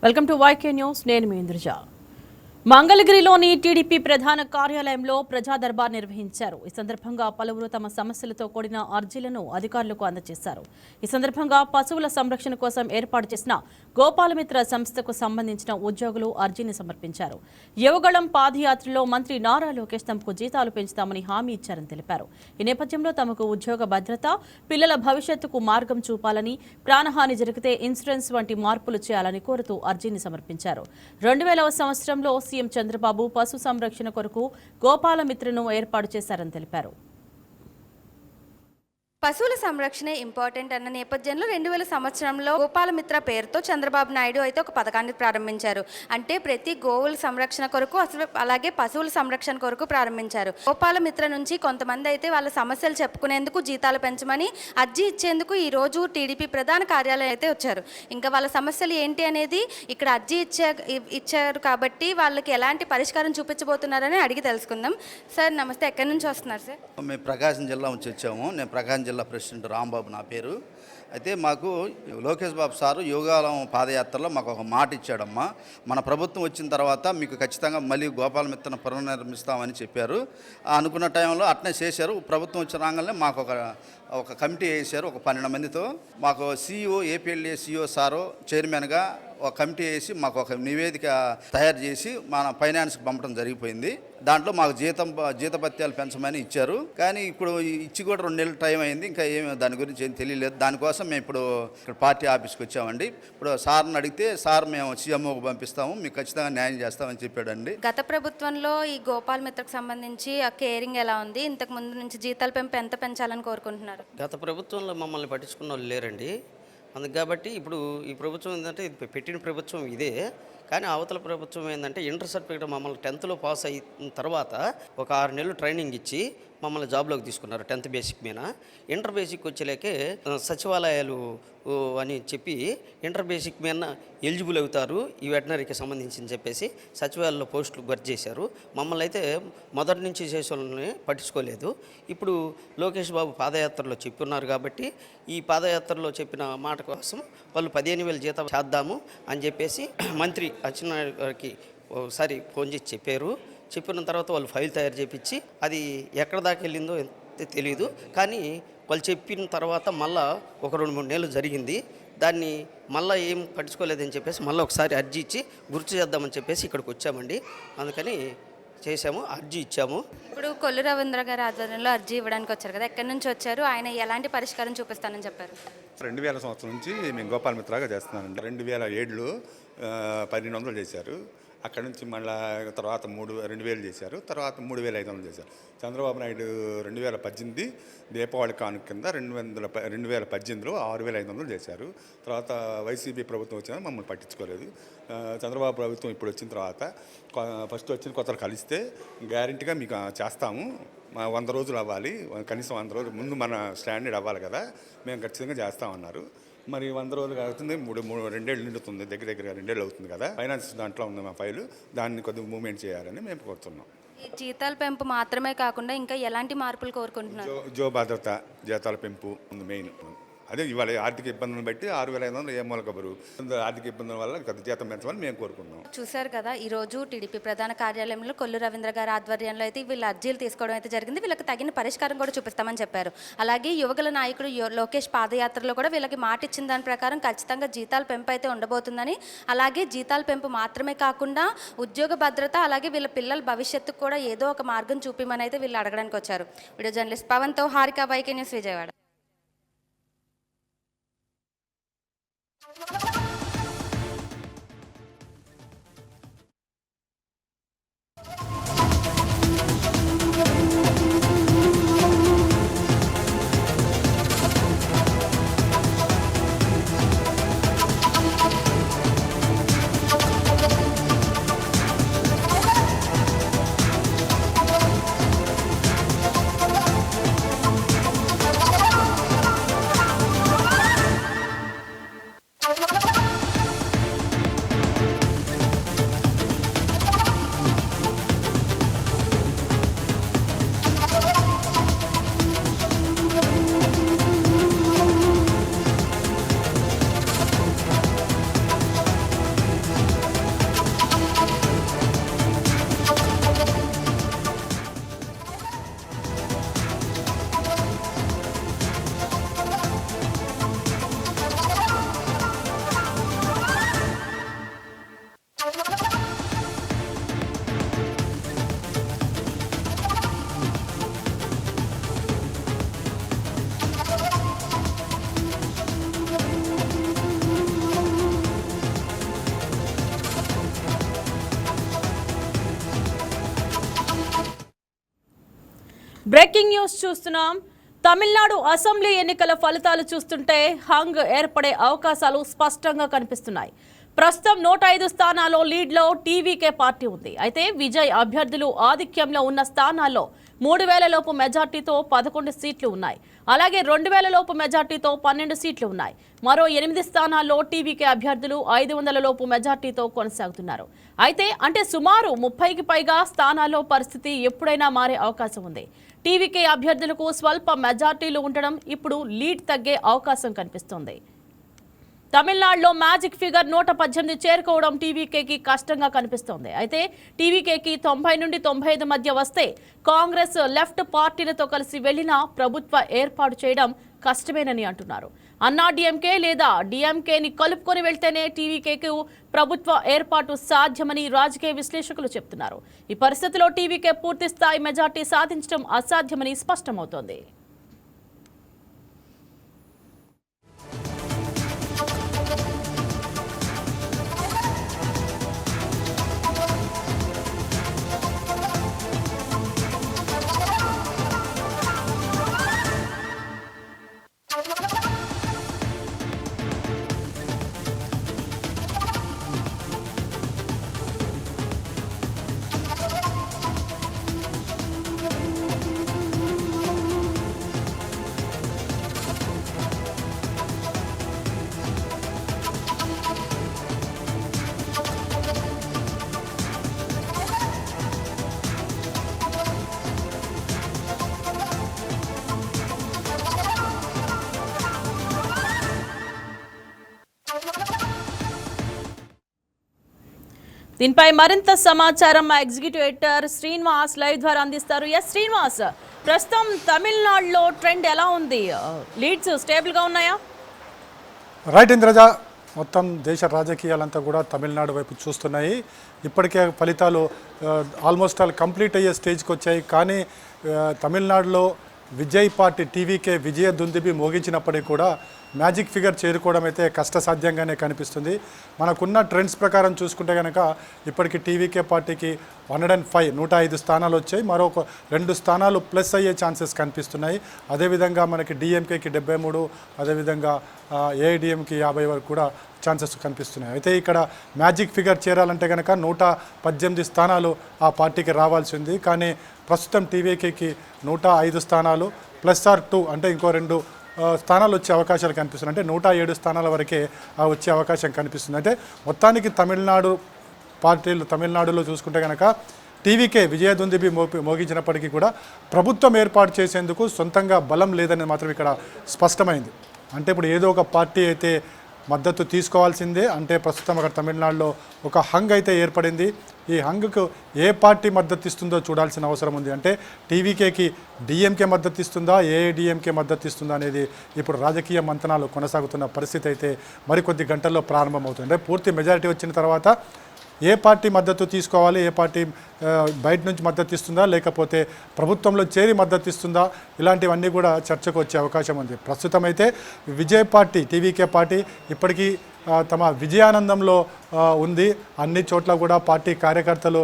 Welcome to YK news. నేను మీ ఇంద్రజ. మంగళగిరిలోని TDP ప్రధాన కార్యాలయంలో ప్రజా దర్బార్ నిర్వహించారు. ఈ సందర్భంగా పలువురు తమ సమస్యలతో కూడిన అర్జీలను అధికారులకు అందజేశారు. ఈ సందర్భంగా పశువుల సంరక్షణ కోసం ఏర్పాటు చేసిన గోపాలమిత్ర సంస్థకు సంబంధించిన ఉద్యోగులు అర్జీని సమర్పించారు. యువగళం పాదయాత్రలో మంత్రి నారా లోకేష్ తమకు జీతాలు పెంచుతామని హామీ ఇచ్చారని తెలిపారు. ఈ నేపథ్యంలో తమకు ఉద్యోగ భద్రత, పిల్లల భవిష్యత్తుకు మార్గం చూపాలని, ప్రాణహాని జరిగితే ఇన్సూరెన్స్ వంటి మార్పులు చేయాలని కోరుతూ అర్జీని సమర్పించారు. 2000వ సంవత్సరంలో సీఎం చంద్రబాబు పశు సంరక్షణ కొరకు గోపాలమిత్రను ఏర్పాటు చేశారని తెలిపారు. పశువుల సంరక్షణ ఇంపార్టెంట్ అన్న నేపథ్యంలో 2000 సంవత్సరంలో గోపాలమిత్ర పేరుతో చంద్రబాబు నాయుడు అయితే ఒక పథకాన్ని ప్రారంభించారు. అంటే ప్రతి గోవుల సంరక్షణ కొరకు అలాగే పశువుల సంరక్షణ కొరకు ప్రారంభించారు. గోపాలమిత్ర నుంచి కొంతమంది అయితే వాళ్ళ సమస్యలు చెప్పుకునేందుకు జీతాలు పెంచమని అర్జీ ఇచ్చేందుకు ఈ రోజు టీడీపీ ప్రధాన కార్యాలయం అయితే వచ్చారు. ఇంకా వాళ్ళ సమస్యలు ఏంటి అనేది ఇక్కడ అర్జీ ఇచ్చారు కాబట్టి వాళ్ళకి ఎలాంటి పరిష్కారం చూపించబోతున్నారని అడిగి తెలుసుకుందాం. సార్ నమస్తే, ఎక్కడి నుంచి వస్తున్నారు సార్? మేము ప్రకాశం జిల్లా నుంచి వచ్చాము. నేను ప్రకాశం జిల్లా ప్రెసిడెంట్ రాంబాబు నా పేరు. అయితే మాకు లోకేష్ బాబు సారు యోగాలం పాదయాత్రలో మాకు ఒక మాట ఇచ్చాడమ్మా, మన ప్రభుత్వం వచ్చిన తర్వాత మీకు ఖచ్చితంగా మళ్ళీ గోపాలమిత్రను పునర్నిర్మిస్తామని చెప్పారు. అనుకున్న టైంలో అట్నే చేశారు. ప్రభుత్వం వచ్చిన రాగానే మాకు ఒక కమిటీ వేశారు, ఒక 12 మందితో. మాకు సిఇఓ ఏపీఎల్ఏ సిఇఓ సారు చైర్మన్గా ఒక కమిటీ వేసి మాకు ఒక నివేదిక తయారు చేసి మన ఫైనాన్స్కి పంపడం జరిగిపోయింది. దాంట్లో మాకు జీతభత్యాలు పెంచమని ఇచ్చారు. కానీ ఇప్పుడు ఇచ్చి కూడా 2 నెలలు టైం అయింది, ఇంకా ఏమి దాని గురించి ఏం తెలియలేదు. దానికోసం మేము ఇప్పుడు ఇక్కడ పార్టీ ఆఫీస్కి వచ్చామండి. ఇప్పుడు సార్ని అడిగితే సార్ మేము సీఎంఓకి పంపిస్తాము, మీకు ఖచ్చితంగా న్యాయం చేస్తామని చెప్పాడండి. గత ప్రభుత్వంలో ఈ గోపాలమిత్రకు సంబంధించి ఆ కేరింగ్ ఎలా ఉంది? ఇంతకు ముందు నుంచి జీతాల పెంపు ఎంత పెంచాలని కోరుకుంటున్నారు? గత ప్రభుత్వంలో మమ్మల్ని పట్టించుకున్న వాళ్ళు లేరండి. అందుకు కాబట్టి ఇప్పుడు ఈ ప్రభుత్వం ఏంటంటే ఇది పెట్టిన ప్రభుత్వం ఇదే. కానీ అవతల ప్రభుత్వం ఏంటంటే ఇంటర్ సర్టిఫికేట్ మమ్మల్ని 10th పాస్ అయిన తర్వాత ఒక 6 నెలలు ట్రైనింగ్ ఇచ్చి మమ్మల్ని జాబ్లోకి తీసుకున్నారు 10th బేసిక్ మీద. ఇంటర్ బేసిక్ వచ్చేలేకే సచివాలయాలు అని చెప్పి ఇంటర్ బేసిక్ మీద ఎలిజిబుల్ అవుతారు ఈ వెటనరీకి సంబంధించి చెప్పేసి సచివాలయంలో పోస్టులు భర్తీ చేశారు. మమ్మల్ని అయితే మొదటి నుంచి చేసే వాళ్ళని పట్టించుకోలేదు. ఇప్పుడు లోకేష్ బాబు పాదయాత్రలో చెప్పున్నారు కాబట్టి ఈ పాదయాత్రలో చెప్పిన మాట కోసం వాళ్ళు 15,000 జీతం చేద్దాము అని చెప్పేసి మంత్రి అచ్చెన్నాయుడు గారికి ఒకసారి ఫోన్ చేసి చెప్పారు. చెప్పిన తర్వాత వాళ్ళు ఫైల్ తయారు చేయించి అది ఎక్కడ దాకా వెళ్ళిందో తెలియదు. కానీ వాళ్ళు చెప్పిన తర్వాత మళ్ళా ఒక 2-3 నెలలు జరిగింది. దాన్ని మళ్ళీ ఏం పట్టించుకోలేదని చెప్పేసి మళ్ళీ ఒకసారి అర్జీ ఇచ్చి గుర్తు చేద్దామని చెప్పేసి ఇక్కడికి వచ్చామండి. అందుకని చేసాము, అర్జీ ఇచ్చాము. ఇప్పుడు కొల్లు రవీంద్ర గారి ఆధ్వర్యంలో అర్జీ ఇవ్వడానికి వచ్చారు కదా, ఎక్కడి నుంచి వచ్చారు? ఆయన ఎలాంటి పరిష్కారం చూపిస్తానని చెప్పారు? 2000 సంవత్సరం నుంచి మేము గోపాలమిత్రగా చేస్తున్నానండి. 2007లో 1200 చేశారు. అక్కడ నుంచి మళ్ళీ తర్వాత 2000 చేశారు. తర్వాత 3500 చేశారు. చంద్రబాబు నాయుడు 2018 దీపావళి కానుక కింద 2018లో 6500 చేశారు. తర్వాత వైసీపీ ప్రభుత్వం వచ్చినా మమ్మల్ని పట్టించుకోలేదు. చంద్రబాబు ప్రభుత్వం ఇప్పుడు వచ్చిన తర్వాత ఫస్ట్ వచ్చిన కొత్తలు కలిస్తే గ్యారెంటీగా మీకు చేస్తాము, 100 రోజులు అవ్వాలి, కనీసం 100 రోజులు ముందు మన స్టాండర్డ్ అవ్వాలి కదా, మేము ఖచ్చితంగా చేస్తామన్నారు. మరి 100 రోజులు అవుతుంది, 2 ఏళ్ళు నిండుతుంది, దగ్గర 2 ఏళ్ళు అవుతుంది కదా. ఫైనాన్స్ దాంట్లో ఉంది మా ఫైలు, దాన్ని కొద్దిగా మూవ్మెంట్ చేయాలని మేము కోరుతున్నాం. ఈ జీతాల పెంపు మాత్రమే కాకుండా ఇంకా ఎలాంటి మార్పులు కోరుకుంటున్నారు? జో భద్రత, జీతాల పెంపు ఉంది మెయిన్. అదే ఇవాళ ఆర్థిక ఇబ్బందులను బట్టి 6,500 ఏ మూల కబరు ఆర్థిక ఇబ్బందుల వల్ల కొద్ది జీతం పెంచమని మేము కోరుకున్నాం. చూశారు కదా, ఈరోజు టీడీపీ ప్రధాన కార్యాలయంలో కొల్లు రవీంద్ర గారి ఆధ్వర్యంలో అయితే వీళ్ళ అర్జీలు తీసుకోవడం అయితే జరిగింది. వీళ్ళకి తగిన పరిష్కారం కూడా చూపిస్తామని చెప్పారు. అలాగే యువగల నాయకుడు లోకేష్ పాదయాత్రలో కూడా వీళ్ళకి మాట ఇచ్చిన దాని ప్రకారం ఖచ్చితంగా జీతాల పెంపు అయితే ఉండబోతుందని, అలాగే జీతాల పెంపు మాత్రమే కాకుండా ఉద్యోగ భద్రత, అలాగే వీళ్ళ పిల్లల భవిష్యత్తుకు కూడా ఏదో ఒక మార్గం చూపిమని అయితే వీళ్ళు అడగడానికి వచ్చారు. వీడియో జర్నలిస్ట్ పవన్తో Harika, YK news, Vijayawada. Thank you. Breaking news చూస్తున్నాం. తమిళనాడు అసెంబ్లీ ఎన్నికల ఫలితాలు చూస్తుంటే హంగ్ ఏర్పడే అవకాశాలు స్పష్టంగా కనిపిస్తున్నాయి. ప్రస్తుతం 105 స్థానాల్లో లీడ్లో టీవీకే పార్టీ ఉంది. అయితే విజయ్ అభ్యర్థులు ఆధిక్యంలో ఉన్న స్థానాల్లో 3000 లోపు మెజార్టీతో 11 సీట్లు ఉన్నాయి. అలాగే 2000 లోపు మెజార్టీతో 12 సీట్లు ఉన్నాయి. మరో 8 స్థానాల్లో టీవీకే అభ్యర్థులు 500 లోపు మెజార్టీతో కొనసాగుతున్నారు. అయితే సుమారు 30కి పైగా స్థానాల్లో పరిస్థితి ఎప్పుడైనా మారే అవకాశం ఉంది. టీవీకే అభ్యర్థులకు స్వల్ప మెజార్టీలు ఉండడం ఇప్పుడు లీడ్ తగ్గే అవకాశం కనిపిస్తోంది. తమిళనాడులో మ్యాజిక్ ఫిగర్ 118 చేరుకోవడం టీవీకేకి కష్టంగా కనిపిస్తోంది. అయితే టీవీకేకి 90 నుండి 95 మధ్య వస్తే కాంగ్రెస్ లెఫ్ట్ పార్టీలతో కలిసి వెళ్లినా ప్రభుత్వ ఏర్పాటు చేయడం కష్టమేనని అంటున్నారు. అన్నా డీఎంకే లేదా డీఎంకేని కలుపుకొని వెళ్తేనే టీవీకేకు ప్రభుత్వ ఏర్పాటు సాధ్యమని రాజకీయ విశ్లేషకులు చెబుతున్నారు. ఈ పరిస్థితిలో టీవీకే పూర్తి స్థాయి మెజార్టీ సాధించడం అసాధ్యమని స్పష్టమవుతోంది. దీనిపై మరింత సమాచారం మా ఎగ్జిక్యూటివ్ ఎడిటర్ శ్రీనివాస్ లైవ్ ద్వారా అందిస్తారు. ఎస్ శ్రీనివాస్, ప్రస్తుతం తమిళనాడులో ట్రెండ్ ఎలా ఉంది? లీడ్స్ స్టేబుల్గా ఉన్నాయా? రైట్ ఇంద్రజ, మొత్తం దేశ రాజకీయాలంతా కూడా తమిళనాడు వైపు చూస్తున్నాయి. ఇప్పటికే ఫలితాలు ఆల్మోస్ట్ ఆల్ కంప్లీట్ అయ్యే స్టేజ్కి వచ్చాయి. కానీ తమిళనాడులో విజయ్ పార్టీ టీవీకే విజయ దుందుబి మోగించినప్పటికీ కూడా మ్యాజిక్ ఫిగర్ చేరుకోవడం అయితే కష్టసాధ్యంగానే కనిపిస్తుంది. మనకున్న ట్రెండ్స్ ప్రకారం చూసుకుంటే కనుక ఇప్పటికి టీవీకే పార్టీకి 105 స్థానాలు వచ్చాయి. మరొక 2 స్థానాలు ప్లస్ అయ్యే ఛాన్సెస్ కనిపిస్తున్నాయి. అదేవిధంగా మనకి డిఎంకేకి 73, అదేవిధంగా ఏఐడిఎంకి 50 వరకు కూడా ఛాన్సెస్ కనిపిస్తున్నాయి. అయితే ఇక్కడ మ్యాజిక్ ఫిగర్ చేరాలంటే కనుక 118 స్థానాలు ఆ పార్టీకి రావాల్సి ఉంది. కానీ ప్రస్తుతం టీవీకేకి 105 స్థానాలు +2 అంటే ఇంకో 2 స్థానాలు వచ్చే అవకాశాలు కనిపిస్తున్నాయి. అంటే 107 స్థానాల వరకే వచ్చే అవకాశం కనిపిస్తుంది. అంటే మొత్తానికి తమిళనాడులో చూసుకుంటే కనుక టీవీకే విజయదుందుబి మోగించినప్పటికీ కూడా ప్రభుత్వం ఏర్పాటు చేసేందుకు సొంతంగా బలం లేదని మాత్రం ఇక్కడ స్పష్టమైంది. అంటే ఇప్పుడు ఏదో ఒక పార్టీ అయితే మద్దతు తీసుకోవాల్సిందే. అంటే ప్రస్తుతం అక్కడ తమిళనాడులో ఒక హంగ్ అయితే ఏర్పడింది. ఈ హంగ్కు ఏ పార్టీ మద్దతు ఇస్తుందో చూడాల్సిన అవసరం ఉంది. అంటే టీవీకేకి డిఎంకే మద్దతు ఇస్తుందా, ఏఐడిఎంకే మద్దతు ఇస్తుందా అనేది ఇప్పుడు రాజకీయ మంతనాలు కొనసాగుతున్న పరిస్థితి అయితే మరికొద్ది గంటల్లో ప్రారంభమవుతుంది. అంటే పూర్తి మెజారిటీ వచ్చిన తర్వాత ఏ పార్టీ మద్దతు తీసుకోవాలి, ఏ పార్టీ బయట నుంచి మద్దతు ఇస్తుందా, లేకపోతే ప్రభుత్వంలో చేరి మద్దతు ఇస్తుందా, ఇలాంటివన్నీ కూడా చర్చకు వచ్చే అవకాశం ఉంది. ప్రస్తుతం అయితే విజయ్ పార్టీ టీవీకే పార్టీ ఇప్పటికీ తమ విజయానందంలో ఉంది. అన్ని చోట్ల కూడా పార్టీ కార్యకర్తలు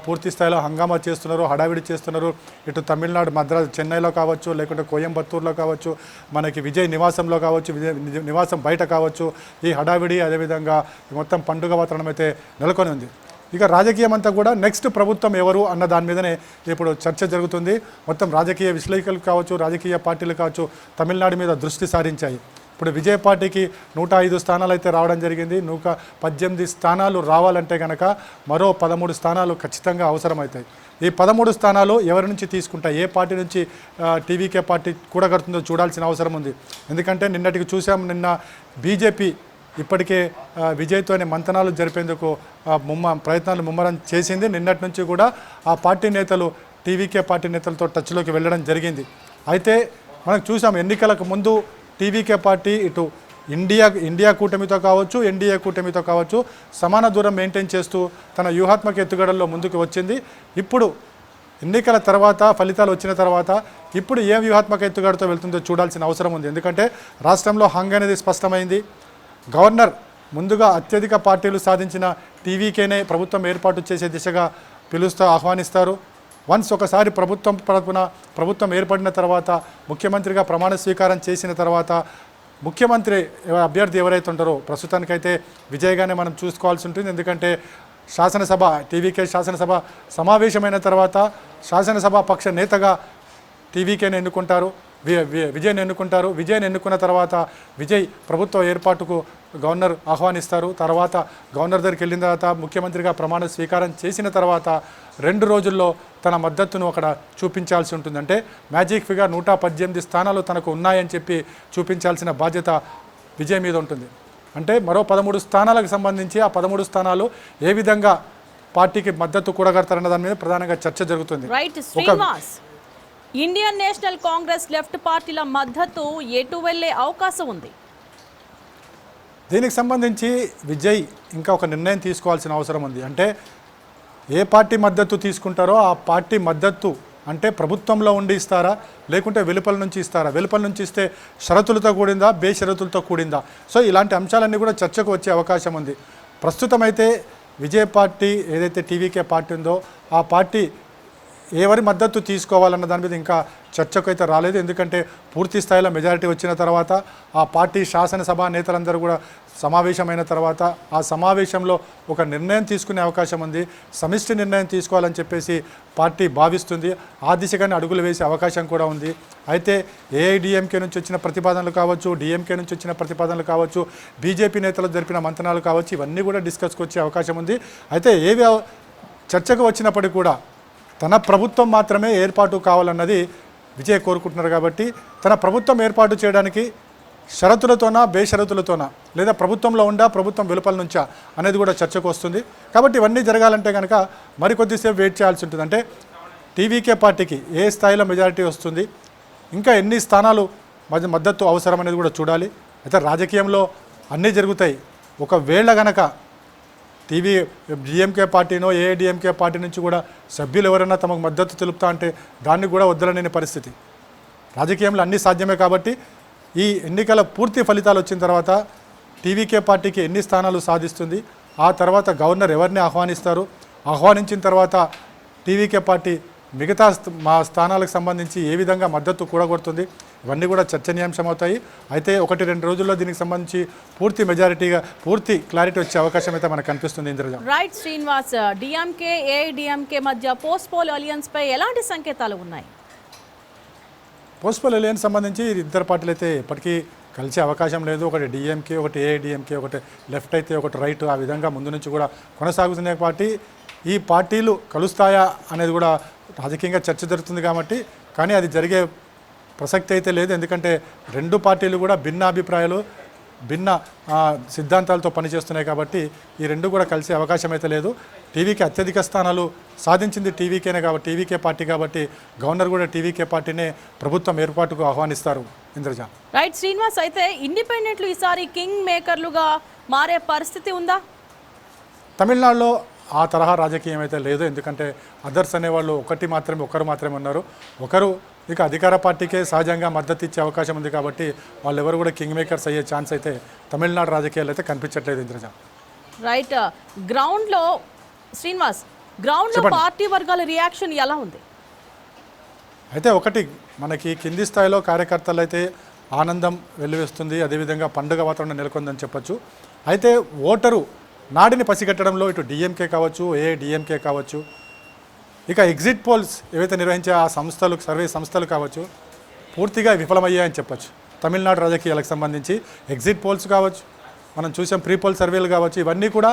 పూర్తి స్థాయిలో హంగామా చేస్తున్నారు, హడావిడి చేస్తున్నారు. ఇటు తమిళనాడు మద్రాసు, చెన్నైలో కావచ్చు, లేకుంటే కోయంబత్తూరులో కావచ్చు, మనకి విజయ్ నివాసంలో కావచ్చు, విజయ్ నివాసం బయట కావచ్చు, ఈ హడావిడి అదేవిధంగా మొత్తం పండుగ వాతావరణం అయితే నెలకొని ఉంది. ఇక రాజకీయం అంతా కూడా నెక్స్ట్ ప్రభుత్వం ఎవరు అన్న దాని మీదనే ఇప్పుడు చర్చ జరుగుతుంది. మొత్తం రాజకీయ విశ్లేషకులు కావచ్చు, రాజకీయ పార్టీలు కావచ్చు తమిళనాడు మీద దృష్టి సారించాయి. ఇప్పుడు విజయ్ పార్టీకి 105 స్థానాలు అయితే రావడం జరిగింది. 118 స్థానాలు రావాలంటే కనుక మరో 13 స్థానాలు ఖచ్చితంగా అవసరమవుతాయి. ఈ 13 స్థానాలు ఎవరి నుంచి తీసుకుంటాయి, ఏ పార్టీ నుంచి టీవీకే పార్టీ కూడగడుతుందో చూడాల్సిన అవసరం ఉంది. ఎందుకంటే నిన్నటికి చూసాం, నిన్న బీజేపీ ఇప్పటికే విజయ్తోనే మంతనాలు జరిపేందుకు ప్రయత్నాలు ముమ్మరం చేసింది. నిన్నటి నుంచి కూడా ఆ పార్టీ నేతలు టీవీకే పార్టీ నేతలతో టచ్లోకి వెళ్ళడం జరిగింది. అయితే మనకు చూసాం ఎన్నికలకు ముందు టీవీకే పార్టీ ఇటు ఇండియా కూటమితో కావచ్చు, ఎన్డీఏ కూటమితో కావచ్చు సమాన దూరం మెయింటైన్ చేస్తూ తన వ్యూహాత్మక ఎత్తుగడల్లో ముందుకు వచ్చింది. ఇప్పుడు ఎన్నికల తర్వాత ఫలితాలు వచ్చిన తర్వాత ఇప్పుడు ఏ వ్యూహాత్మక ఎత్తుగడతో వెళ్తుందో చూడాల్సిన అవసరం ఉంది. ఎందుకంటే రాష్ట్రంలో హంగ్ అనేది స్పష్టమైంది. గవర్నర్ ముందుగా అత్యధిక పార్టీలు సాధించిన టీవీకేనే ప్రభుత్వం ఏర్పాటు చేసే దిశగా ఆహ్వానిస్తారు. వన్స్ ఒకసారి ప్రభుత్వం ఏర్పడిన తర్వాత ముఖ్యమంత్రిగా ప్రమాణ స్వీకారం చేసిన తర్వాత ముఖ్యమంత్రి అభ్యర్థి ఎవరైతే ఉంటారో ప్రస్తుతానికైతే విజయ్గానే మనం చూసుకోవాల్సి ఉంటుంది. ఎందుకంటే శాసనసభ టీవీకే శాసనసభ సమావేశమైన తర్వాత శాసనసభ పక్ష నేతగా టీవీకేని ఎన్నుకుంటారు, విజయ్ని ఎన్నుకుంటారు. విజయ్ని ఎన్నుకున్న తర్వాత విజయ్ ప్రభుత్వ ఏర్పాటుకు గవర్నర్ ఆహ్వానిస్తారు. తర్వాత గవర్నర్ దగ్గరికి వెళ్ళిన తర్వాత ముఖ్యమంత్రిగా ప్రమాణ స్వీకారం చేసిన తర్వాత 2 రోజుల్లో తన మద్దతును అక్కడ చూపించాల్సి ఉంటుంది. అంటే మ్యాజిక్ ఫిగర్ 118 స్థానాలు తనకు ఉన్నాయని చెప్పి చూపించాల్సిన బాధ్యత విజయ్ మీద ఉంటుంది. అంటే మరో 13 స్థానాలకు సంబంధించి ఆ 13 స్థానాలు ఏ విధంగా పార్టీకి మద్దతు కూడగడతారన్న దాని మీద ప్రధానంగా చర్చ జరుగుతుంది. Right Srinivas, Indian national Congress left పార్టీల మద్దతు ఎటు వెళ్లే అవకాశం ఉంది? దీనికి సంబంధించి విజయ్ ఇంకా ఒక నిర్ణయం తీసుకోవాల్సిన అవసరం ఉంది. అంటే ఏ పార్టీ మద్దతు తీసుకుంటారో ఆ పార్టీ మద్దతు అంటే ప్రభుత్వంలో ఉండి ఇస్తారా లేకుంటే వెలుపల నుంచి ఇస్తారా, వెలుపల నుంచి ఇస్తే షరతులతో కూడిందా బేషరతులతో కూడిందా, సో ఇలాంటి అంశాలన్నీ కూడా చర్చకు వచ్చే అవకాశం ఉంది. ప్రస్తుతం అయితే విజయ్ పార్టీ ఏదైతే టీవీకే పార్టీ ఉందో ఆ పార్టీ ఎవరి మద్దతు తీసుకోవాలన్న దాని మీద ఇంకా చర్చకు అయితే రాలేదు. ఎందుకంటే పూర్తి స్థాయిలో మెజారిటీ వచ్చిన తర్వాత ఆ పార్టీ శాసనసభ నేతలందరూ కూడా సమావేశమైన తర్వాత ఆ సమావేశంలో ఒక నిర్ణయం తీసుకునే అవకాశం ఉంది. సమిష్టి నిర్ణయం తీసుకోవాలని చెప్పేసి పార్టీ భావిస్తుంది. ఆ దిశగానే అడుగులు వేసే అవకాశం కూడా ఉంది. అయితే ఏఐడిఎంకే నుంచి వచ్చిన ప్రతిపాదనలు కావచ్చు, డిఎంకే నుంచి వచ్చిన ప్రతిపాదనలు కావచ్చు, బీజేపీ నేతలు జరిపిన మంతనాలు కావచ్చు, ఇవన్నీ కూడా డిస్కస్కి వచ్చే అవకాశం ఉంది. అయితే ఏవి చర్చకు వచ్చినప్పటికీ కూడా తన ప్రభుత్వం మాత్రమే ఏర్పాటు కావాలన్నది విజయ్ కోరుకుంటున్నారు. కాబట్టి తన ప్రభుత్వం ఏర్పాటు చేయడానికి షరతులతోనా బేషరతులతోనా లేదా ప్రభుత్వంలో ఉండా ప్రభుత్వం వెలుపల నుంచా అనేది కూడా చర్చకు వస్తుంది. కాబట్టి ఇవన్నీ జరగాలంటే కనుక మరికొద్దిసేపు వెయిట్ చేయాల్సి ఉంటుంది. అంటే టీవీకే పార్టీకి ఏ స్థాయిలో మెజారిటీ వస్తుంది, ఇంకా ఎన్ని స్థానాలు మద్దతు అవసరం అనేది కూడా చూడాలి. అయితే రాజకీయంలో అన్నీ జరుగుతాయి. ఒకవేళ గనక డిఎంకే పార్టీనో ఏఐడిఎంకే పార్టీ నుంచి కూడా సభ్యులు ఎవరైనా తమకు మద్దతు తెలుపుతా అంటే దాన్ని కూడా వదలలేని పరిస్థితి. రాజకీయంలో అన్నీ సాధ్యమే. కాబట్టి ఈ ఎన్నికల పూర్తి ఫలితాలు వచ్చిన తర్వాత టీవీకే పార్టీకి ఎన్ని స్థానాలు సాధిస్తుంది, ఆ తర్వాత గవర్నర్ ఎవరిని ఆహ్వానించిన తర్వాత టీవీకే పార్టీ మిగతా స్థానాలకు సంబంధించి ఏ విధంగా మద్దతు కూడగొడుతుంది, ఇవన్నీ కూడా చర్చనీయాంశం అవుతాయి. అయితే 1-2 రోజుల్లో దీనికి సంబంధించి పూర్తి క్లారిటీ వచ్చే అవకాశం అయితే మనకు కనిపిస్తుంది. Indraja. Right Srinivas, DMK AIADMK మధ్య పోస్ట్ పోల్ అలియన్స్ పై ఎలాంటి సంకేతాలు ఉన్నాయి? పోస్ట్ పోల్ అలియన్స్ సంబంధించి ఇద్దరు పార్టీలు అయితే ఎప్పటికీ కలిసే అవకాశం లేదు. ఒకటి డిఎంకే, ఒకటి ఏఐడిఎంకే, ఒకటి లెఫ్ట్ అయితే ఒకటి రైట్, ఆ విధంగా ముందు నుంచి కూడా కొనసాగుతున్న పార్టీ. ఈ పార్టీలు కలుస్తాయా అనేది కూడా రాజకీయంగా చర్చ జరుగుతుంది. కాబట్టి కానీ అది జరిగే ప్రసక్తి అయితే లేదు. ఎందుకంటే 2 పార్టీలు కూడా భిన్న అభిప్రాయాలు భిన్న సిద్ధాంతాలతో పనిచేస్తున్నాయి. కాబట్టి ఈ 2 కూడా కలిసే అవకాశం అయితే లేదు. టీవీకి అత్యధిక స్థానాలు సాధించింది టీవీకేనే కాబట్టి టీవీకే పార్టీ కాబట్టి గవర్నర్ కూడా టీవీకే పార్టీనే ప్రభుత్వం ఏర్పాటుకు ఆహ్వానిస్తారు. ఇంద్రజ. రైట్ శ్రీనివాస్, అయితే ఇండిపెండెంట్లు ఈసారి కింగ్ మేకర్లుగా మారే పరిస్థితి ఉందా? తమిళనాడులో ఆ తరహా రాజకీయం అయితే లేదు. ఎందుకంటే అదర్స్ అనేవాళ్ళు ఒకరు మాత్రమే ఉన్నారు. ఒకరు ఇక అధికార పార్టీకే సహజంగా మద్దతు ఇచ్చే అవకాశం ఉంది. కాబట్టి వాళ్ళు ఎవరు కూడా కింగ్ మేకర్స్ అయ్యే ఛాన్స్ అయితే తమిళనాడు రాజకీయాలు అయితే కనిపించట్లేదు. ఇంద్రజ. రైట్, గ్రౌండ్లో శ్రీనివాస్, గ్రౌండ్లో పార్టీ వర్గాల రియాక్షన్ ఎలా ఉంది? అయితే ఒకటి మనకి కింది స్థాయిలో కార్యకర్తలు అయితే ఆనందం వెల్లువేస్తుంది, అదేవిధంగా పండుగ వాతావరణం నెలకొందని చెప్పొచ్చు. అయితే ఓటరు నాడిని పసిగట్టడంలో ఇటు డిఎంకే కావచ్చు, ఏఐడిఎంకే కావచ్చు, ఇక ఎగ్జిట్ పోల్స్ ఏవైతే నిర్వహించే ఆ సర్వే సంస్థలు కావచ్చు, పూర్తిగా విఫలమయ్యాయని చెప్పచ్చు. తమిళనాడు రాజకీయాలకు సంబంధించి ఎగ్జిట్ పోల్స్ కావచ్చు, మనం చూసాం ప్రీ పోల్ సర్వేలు కావచ్చు, ఇవన్నీ కూడా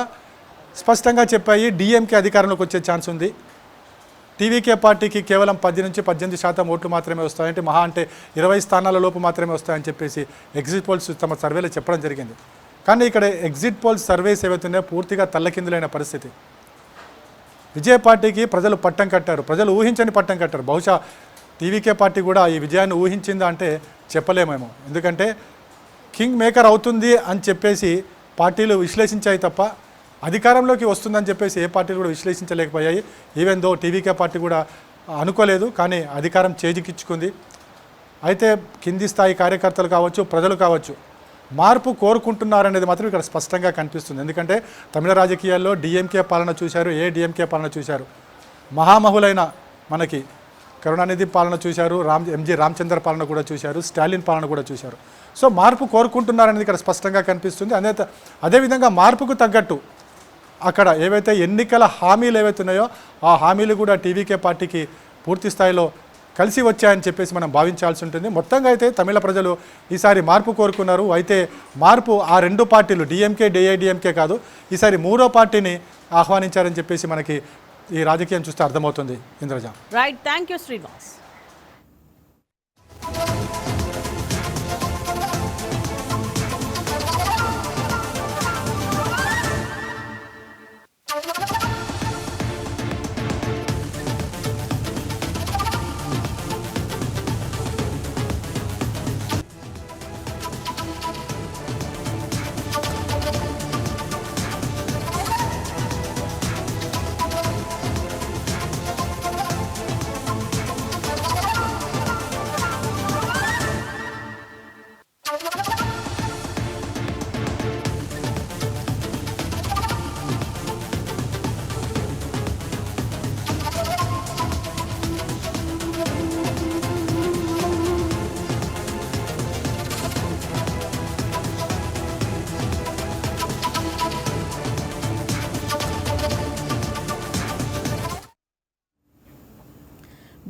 స్పష్టంగా చెప్పాయి డిఎంకే అధికారంలోకి వచ్చే ఛాన్స్ ఉంది. టీవీకే పార్టీకి కేవలం 10-18% ఓట్లు మాత్రమే వస్తాయంటే మహా అంటే 20 స్థానాల లోపు మాత్రమే వస్తాయని చెప్పేసి ఎగ్జిట్ పోల్స్ తమ సర్వేలో చెప్పడం జరిగింది. కానీ ఇక్కడ ఎగ్జిట్ పోల్స్ సర్వేస్ ఏవైతున్నాయో పూర్తిగా తల్లకిందులైన పరిస్థితి. విజయ్ పార్టీకి ప్రజలు పట్టం కట్టారు, ప్రజలు ఊహించని పట్టం కట్టారు. బహుశా టీవీకే పార్టీ కూడా ఈ విజయాన్ని ఊహించిందా అంటే చెప్పలేమేమో. ఎందుకంటే కింగ్ మేకర్ అవుతుంది అని చెప్పేసి పార్టీలు విశ్లేషించాయి తప్ప అధికారంలోకి వస్తుందని చెప్పేసి ఏ పార్టీలు కూడా విశ్లేషించలేకపోయాయి. ఈవెన్ దో టీవీకే పార్టీ కూడా అనుకోలేదు, కానీ అధికారం చేజికిచ్చుకుంది. అయితే కింది స్థాయి కార్యకర్తలు కావచ్చు, ప్రజలు కావచ్చు, మార్పు కోరుకుంటున్నారనేది మాత్రం ఇక్కడ స్పష్టంగా కనిపిస్తుంది. ఎందుకంటే తమిళ రాజకీయాల్లో డిఎంకే పాలన చూశారు, ఏఐడిఎంకే పాలన చూశారు. మహామహులైన మనకి కరుణానిధి పాలన చూశారు, ఎంజి రామచంద్ర పాలన కూడా చూశారు, స్టాలిన్ పాలన కూడా చూశారు. సో మార్పు కోరుకుంటున్నారనేది ఇక్కడ స్పష్టంగా కనిపిస్తుంది. అదేవిధంగా మార్పుకు తగ్గట్టు అక్కడ ఏవైతే ఎన్నికల హామీలు ఏవైతే ఉన్నాయో ఆ హామీలు కూడా టీవీకే పార్టీకి పూర్తి స్థాయిలో కలిసి వచ్చాయని చెప్పేసి మనం భావించాల్సి ఉంటుంది. మొత్తంగా అయితే తమిళ ప్రజలు ఈసారి మార్పు కోరుకున్నారు. అయితే మార్పు ఆ రెండు పార్టీలు డిఎంకే డిఐడిఎంకే కాదు, ఈసారి మూడో పార్టీని ఆహ్వానించారని చెప్పేసి మనకి ఈ రాజకీయం చూస్తే అర్థమవుతుంది. Indraja. Right, thank you Srinivas.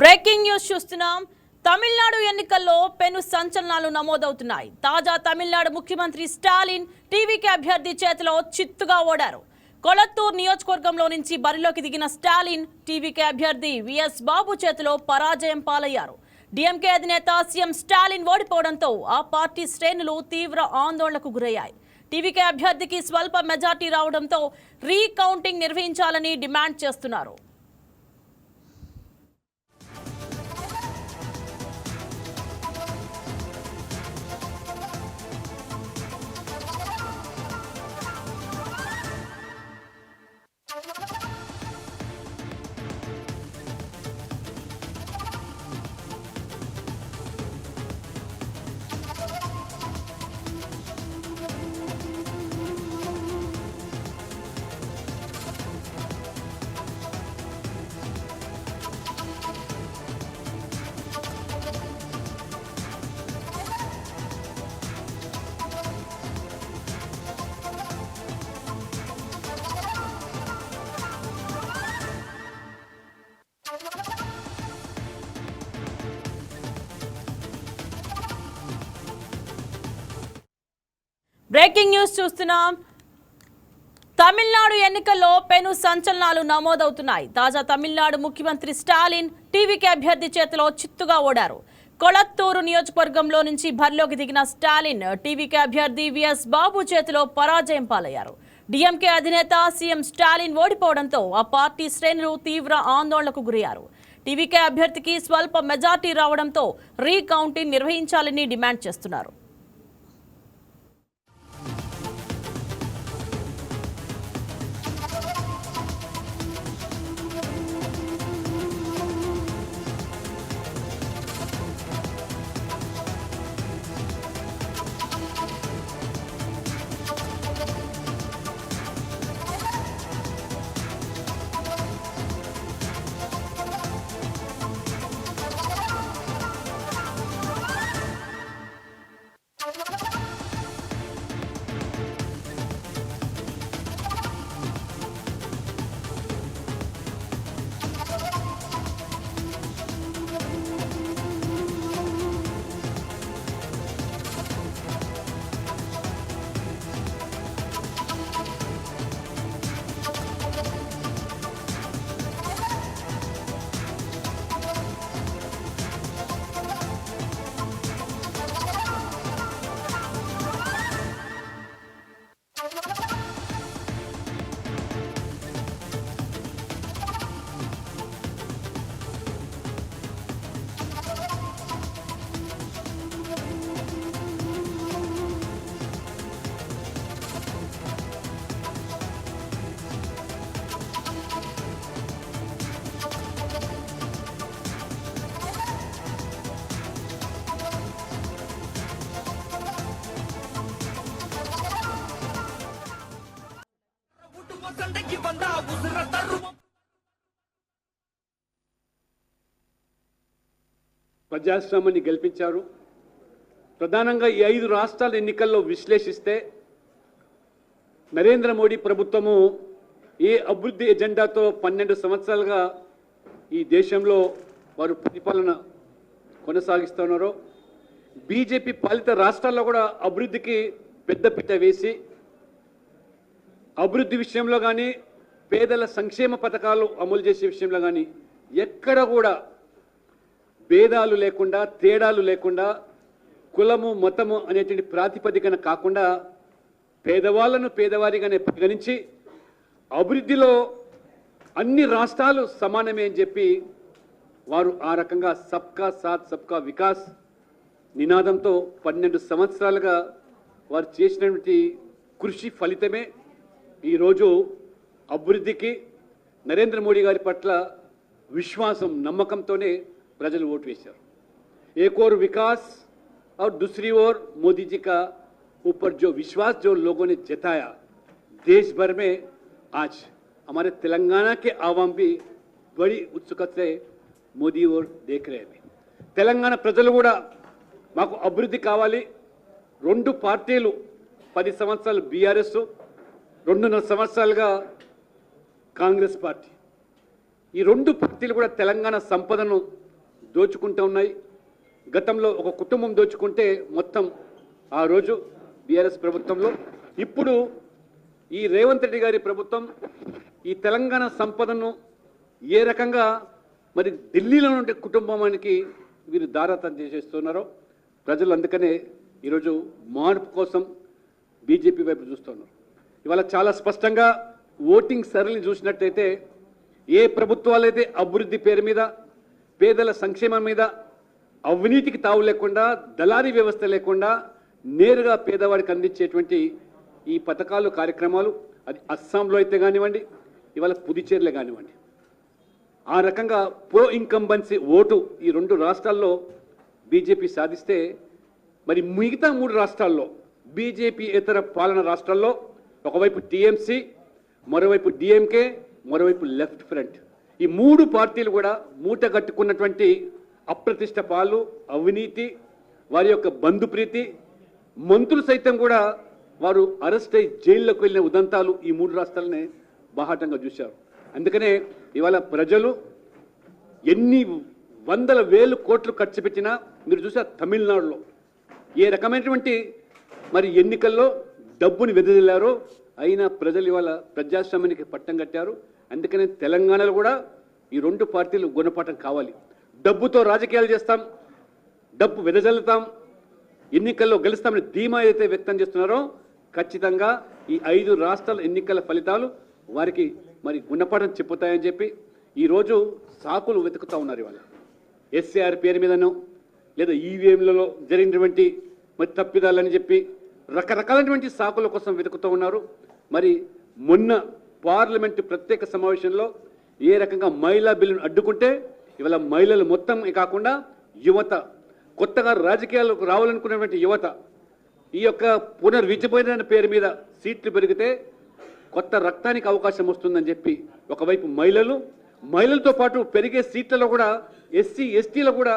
Breaking news చూస్తున్నాం. తమిళనాడు ఎన్నికల్లో పెను సంచలనాలు నమోదవుతున్నాయి. తాజా తమిళనాడు ముఖ్యమంత్రి స్టాలిన్ టీవీకే అభ్యర్థి చేతిలో చిత్తుగా ఓడారు. కొళత్తూరు నియోజకవర్గంలో నుంచి బరిలోకి దిగిన స్టాలిన్ టీవీకే అభ్యర్థి విఎస్ బాబు చేతిలో పరాజయం పాలయ్యారు. డిఎంకే అధినేత సీఎం స్టాలిన్ ఓడిపోవడంతో ఆ పార్టీ శ్రేణులు తీవ్ర ఆందోళనకు గురయ్యాయి. టీవీకే అభ్యర్థికి స్వల్ప మెజార్టీ రావడంతో రీకౌంటింగ్ నిర్వహించాలని డిమాండ్ చేస్తున్నారు. బ్రేకింగ్ న్యూస్ చూస్తున్నాం. తమిళనాడు ఎన్నికల్లో పెను సంచలనాలు నమోదవుతున్నాయి. తాజా తమిళనాడు ముఖ్యమంత్రి స్టాలిన్ టీవీకే అభ్యర్థి చేతిలో చిత్తుగా ఓడారు. కొళత్తూరు నియోజకవర్గంలో నుంచి బరిలోకి దిగిన స్టాలిన్ టీవీకే అభ్యర్థి విఎస్ బాబు చేతిలో పరాజయం పాలయ్యారు. డిఎంకే అధినేత సీఎం స్టాలిన్ ఓడిపోవడంతో ఆ పార్టీ శ్రేణులు తీవ్ర ఆందోళనకు గురయ్యారు. టీవీకే అభ్యర్థికి స్వల్ప మెజార్టీ రావడంతో రీకౌంటింగ్ నిర్వహించాలని డిమాండ్ చేస్తున్నారు. ప్రజాస్వామ్యాన్ని గెలిపించారు. ప్రధానంగా ఈ 5 రాష్ట్రాల ఎన్నికల్లో విశ్లేషిస్తే నరేంద్ర మోడీ ప్రభుత్వము ఏ అభివృద్ధి ఎజెండాతో 12 సంవత్సరాలుగా ఈ దేశంలో వారు పరిపాలన కొనసాగిస్తున్నారో, బీజేపీ పాలిత రాష్ట్రాల్లో కూడా అభివృద్ధికి పెద్దపీట వేసి అభివృద్ధి విషయంలో కానీ పేదల సంక్షేమ పథకాలు అమలు చేసే విషయంలో కానీ ఎక్కడ కూడా భేదాలు లేకుండా, తేడాలు లేకుండా, కులము మతము అనేటువంటి ప్రాతిపదికన కాకుండా పేదవాళ్లను పేదవారిగానే పరిగణించి అభివృద్ధిలో అన్ని రాష్ట్రాలు సమానమే అని చెప్పి వారు ఆ రకంగా సబ్కా సాత్ సబ్కా వికాస్ నినాదంతో 12 సంవత్సరాలుగా వారు చేసినటువంటి కృషి ఫలితమే ఈరోజు అభివృద్ధికి నరేంద్ర మోడీ గారి పట్ల విశ్వాసం, నమ్మకంతోనే ప్రజలు ఓటు వేశారు. एक और विकास और दूसरी ओर मोदी जी का ऊपर जो विश्वास जो लोगों ने जताया, देश भर में आज हमारे तेलंगाना के आवाम भी बड़ी उत्सुकता से मोदी और देख रहे हैं. తెలంగాణ ప్రజలు కూడా మాకు అభివృద్ధి కావాలి. 2 పార్టీలు 10 సంవత్సరాలు బీఆర్ఎస్, 2.5 సంవత్సరాలుగా కాంగ్రెస్ పార్టీ, ఈ 2 పార్టీలు కూడా తెలంగాణ సంపదను దోచుకుంటూ ఉన్నాయి. గతంలో ఒక కుటుంబం దోచుకుంటే మొత్తం ఆ రోజు బీఆర్ఎస్ ప్రభుత్వంలో, ఇప్పుడు ఈ రేవంత్ రెడ్డి గారి ప్రభుత్వం ఈ తెలంగాణ సంపదను ఏ రకంగా మరి ఢిల్లీలో ఉండే కుటుంబానికి వీరు దారాతం చేసేస్తున్నారో ప్రజలు అందుకనే ఈరోజు మార్పు కోసం బీజేపీ వైపు చూస్తున్నారు. ఇవాళ చాలా స్పష్టంగా ఓటింగ్ సరళిని చూసినట్టయితే ఏ ప్రభుత్వాలైతే అభివృద్ధి పేరు మీద, పేదల సంక్షేమం మీద, అవినీతికి తావు లేకుండా, దళారీ వ్యవస్థ లేకుండా నేరుగా పేదవాడికి అందించేటువంటి ఈ పథకాలు, కార్యక్రమాలు, అది అస్సాంలో అయితే కానివ్వండి, ఇవాళ పుదుచ్చేరిలో కానివ్వండి, ఆ రకంగా ప్రో ఇన్కంబెన్సీ ఓటు ఈ 2 రాష్ట్రాల్లో బీజేపీ సాధిస్తే, మరి మిగతా 3 రాష్ట్రాల్లో బీజేపీ ఇతర పాలన రాష్ట్రాల్లో ఒకవైపు టీఎంసీ, మరోవైపు డిఎంకే, మరోవైపు లెఫ్ట్ ఫ్రంట్, ఈ 3 పార్టీలు కూడా మూట కట్టుకున్నటువంటి అప్రతిష్ట పాలు, అవినీతి, వారి యొక్క బంధుప్రీతి, మంత్రులు సైతం కూడా వారు అరెస్ట్ అయి జైల్లోకి వెళ్ళిన ఉదంతాలు ఈ 3 రాష్ట్రాలనే బాహాటంగా చూశారు. అందుకనే ఇవాళ ప్రజలు ఎన్ని వందల వేలు కోట్లు ఖర్చు పెట్టినా, మీరు చూసారు తమిళనాడులో ఏ రకమైనటువంటి మరి ఎన్నికల్లో డబ్బుని వెదజల్లారో, అయినా ప్రజలు ఇవాళ ప్రజాస్వామ్యానికి పట్టం కట్టారు. అందుకనే తెలంగాణలో కూడా ఈ 2 పార్టీలు గుణపాఠం కావాలి. డబ్బుతో రాజకీయాలు చేస్తాం, డబ్బు వెదజల్లుతాం, ఎన్నికల్లో గెలుస్తామని ధీమా ఏదైతే వ్యక్తం చేస్తున్నారో ఖచ్చితంగా ఈ 5 రాష్ట్రాల ఎన్నికల ఫలితాలు వారికి మరి గుణపాఠం చెప్పుతాయని చెప్పి ఈరోజు సాకులు వెతుకుతూ ఉన్నారు. ఇవాళ ఎస్ఏఆర్ పేరు మీదనో లేదా ఈవీఎంలలో జరిగినటువంటి మరి తప్పిదాలని చెప్పి రకరకాలైనటువంటి సాకుల కోసం వెతుకుతూ ఉన్నారు. మరి మొన్న పార్లమెంటు ప్రత్యేక సమావేశంలో ఏ రకంగా మహిళా బిల్లును అడ్డుకుంటే ఇవాళ మహిళలు మొత్తం కాకుండా యువత, కొత్తగా రాజకీయాలకు రావాలనుకున్నటువంటి యువత, ఈ యొక్క పునర్విచిపోయిన పేరు మీద సీట్లు పెరిగితే కొత్త రక్తానికి అవకాశం వస్తుందని చెప్పి ఒకవైపు మహిళలతో పాటు పెరిగే సీట్లలో కూడా ఎస్సీ ఎస్టీలో కూడా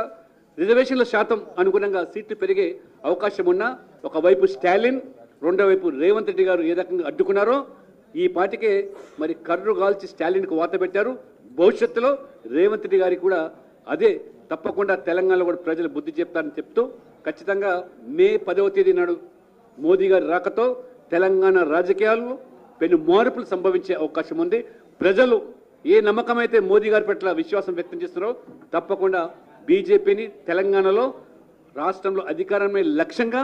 రిజర్వేషన్ల శాతం అనుగుణంగా సీట్లు పెరిగే అవకాశం ఉన్నా ఒకవైపు స్టాలిన్, రెండో వైపు రేవంత్ రెడ్డి గారు ఏ రకంగా అడ్డుకున్నారో ఈ పాటికే మరి కర్రు కాల్చి స్టాలిన్కు వాత పెట్టారు. భవిష్యత్తులో రేవంత్ రెడ్డి గారికి కూడా అదే తప్పకుండా తెలంగాణలో కూడా ప్రజలు బుద్ధి చెప్తారని చెప్తూ ఖచ్చితంగా మే 10వ తేదీ నాడు మోదీ గారి రాకతో తెలంగాణ రాజకీయాల్లో పెను మార్పులు సంభవించే అవకాశం ఉంది. ప్రజలు ఏ నమ్మకం అయితే మోదీ గారి పట్ల విశ్వాసం వ్యక్తం చేస్తున్నారో తప్పకుండా బీజేపీని తెలంగాణలో రాష్ట్రంలో అధికారమే లక్ష్యంగా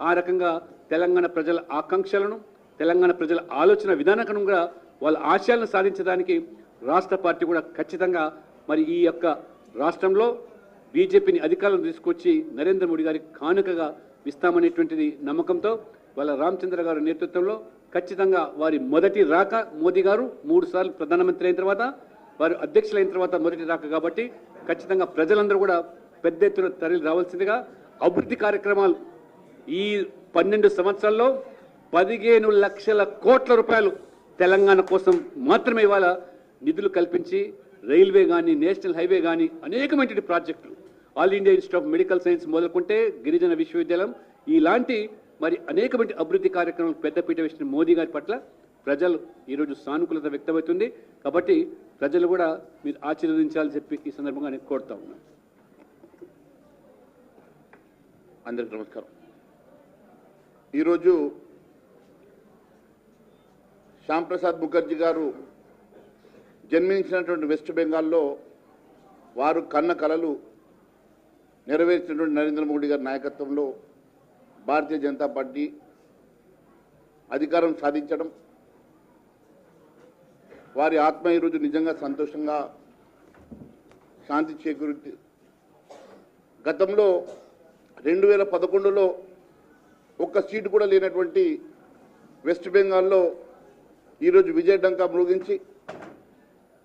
ఆ రకంగా తెలంగాణ ప్రజల ఆకాంక్షలను, తెలంగాణ ప్రజల ఆలోచన విధానకరంగా వాళ్ళ ఆశయాలను సాధించడానికి రాష్ట్ర పార్టీ కూడా ఖచ్చితంగా మరి ఈ యొక్క రాష్ట్రంలో బీజేపీని అధికారంలో తీసుకొచ్చి నరేంద్ర మోడీ గారికి కానుకగా ఇస్తామనేటువంటిది నమ్మకంతో వాళ్ళ రామచంద్ర గారి నేతృత్వంలో ఖచ్చితంగా వారి మొదటి రాక, మోదీ గారు 3 సార్లు ప్రధానమంత్రి అయిన తర్వాత, వారు అధ్యక్షులైన తర్వాత మొదటి రాక కాబట్టి ఖచ్చితంగా ప్రజలందరూ కూడా పెద్ద ఎత్తున తరలి రావాల్సిందిగా, అభివృద్ధి కార్యక్రమాలు ఈ 12 సంవత్సరాల్లో 15 లక్షల కోట్ల రూపాయలు తెలంగాణ కోసం మాత్రమే ఇవాళ నిధులు కల్పించి రైల్వే కానీ, నేషనల్ హైవే కానీ అనేకమైనటువంటి ప్రాజెక్టులు All India Institute of Medical Science మొదలుకుంటే గిరిజన విశ్వవిద్యాలయం ఇలాంటి మరి అనేకమంది అభివృద్ధి కార్యక్రమాలు పెద్దపీట వేసిన మోదీ గారి పట్ల ప్రజలు ఈరోజు సానుకూలత వ్యక్తమవుతుంది. కాబట్టి ప్రజలు కూడా మీరు ఆశీర్వదించాలని చెప్పి ఈ సందర్భంగా నేను కోరుతా ఉన్నాను. అందరికీ నమస్కారం. ఈరోజు శ్యామ్ ప్రసాద్ ముఖర్జీ గారు జన్మించినటువంటి వెస్ట్ బెంగాల్లో వారు కన్న కలలు నెరవేర్చినటువంటి నరేంద్ర మోడీ గారి నాయకత్వంలో భారతీయ జనతా పార్టీ అధికారం సాధించడం, వారి ఆత్మ ఈరోజు నిజంగా సంతోషంగా శాంతి చేకూరింది. గతంలో 2011లో ఒక్క సీటు కూడా లేనటువంటి వెస్ట్ బెంగాల్లో ఈరోజు విజయడంకా మ్రోగించి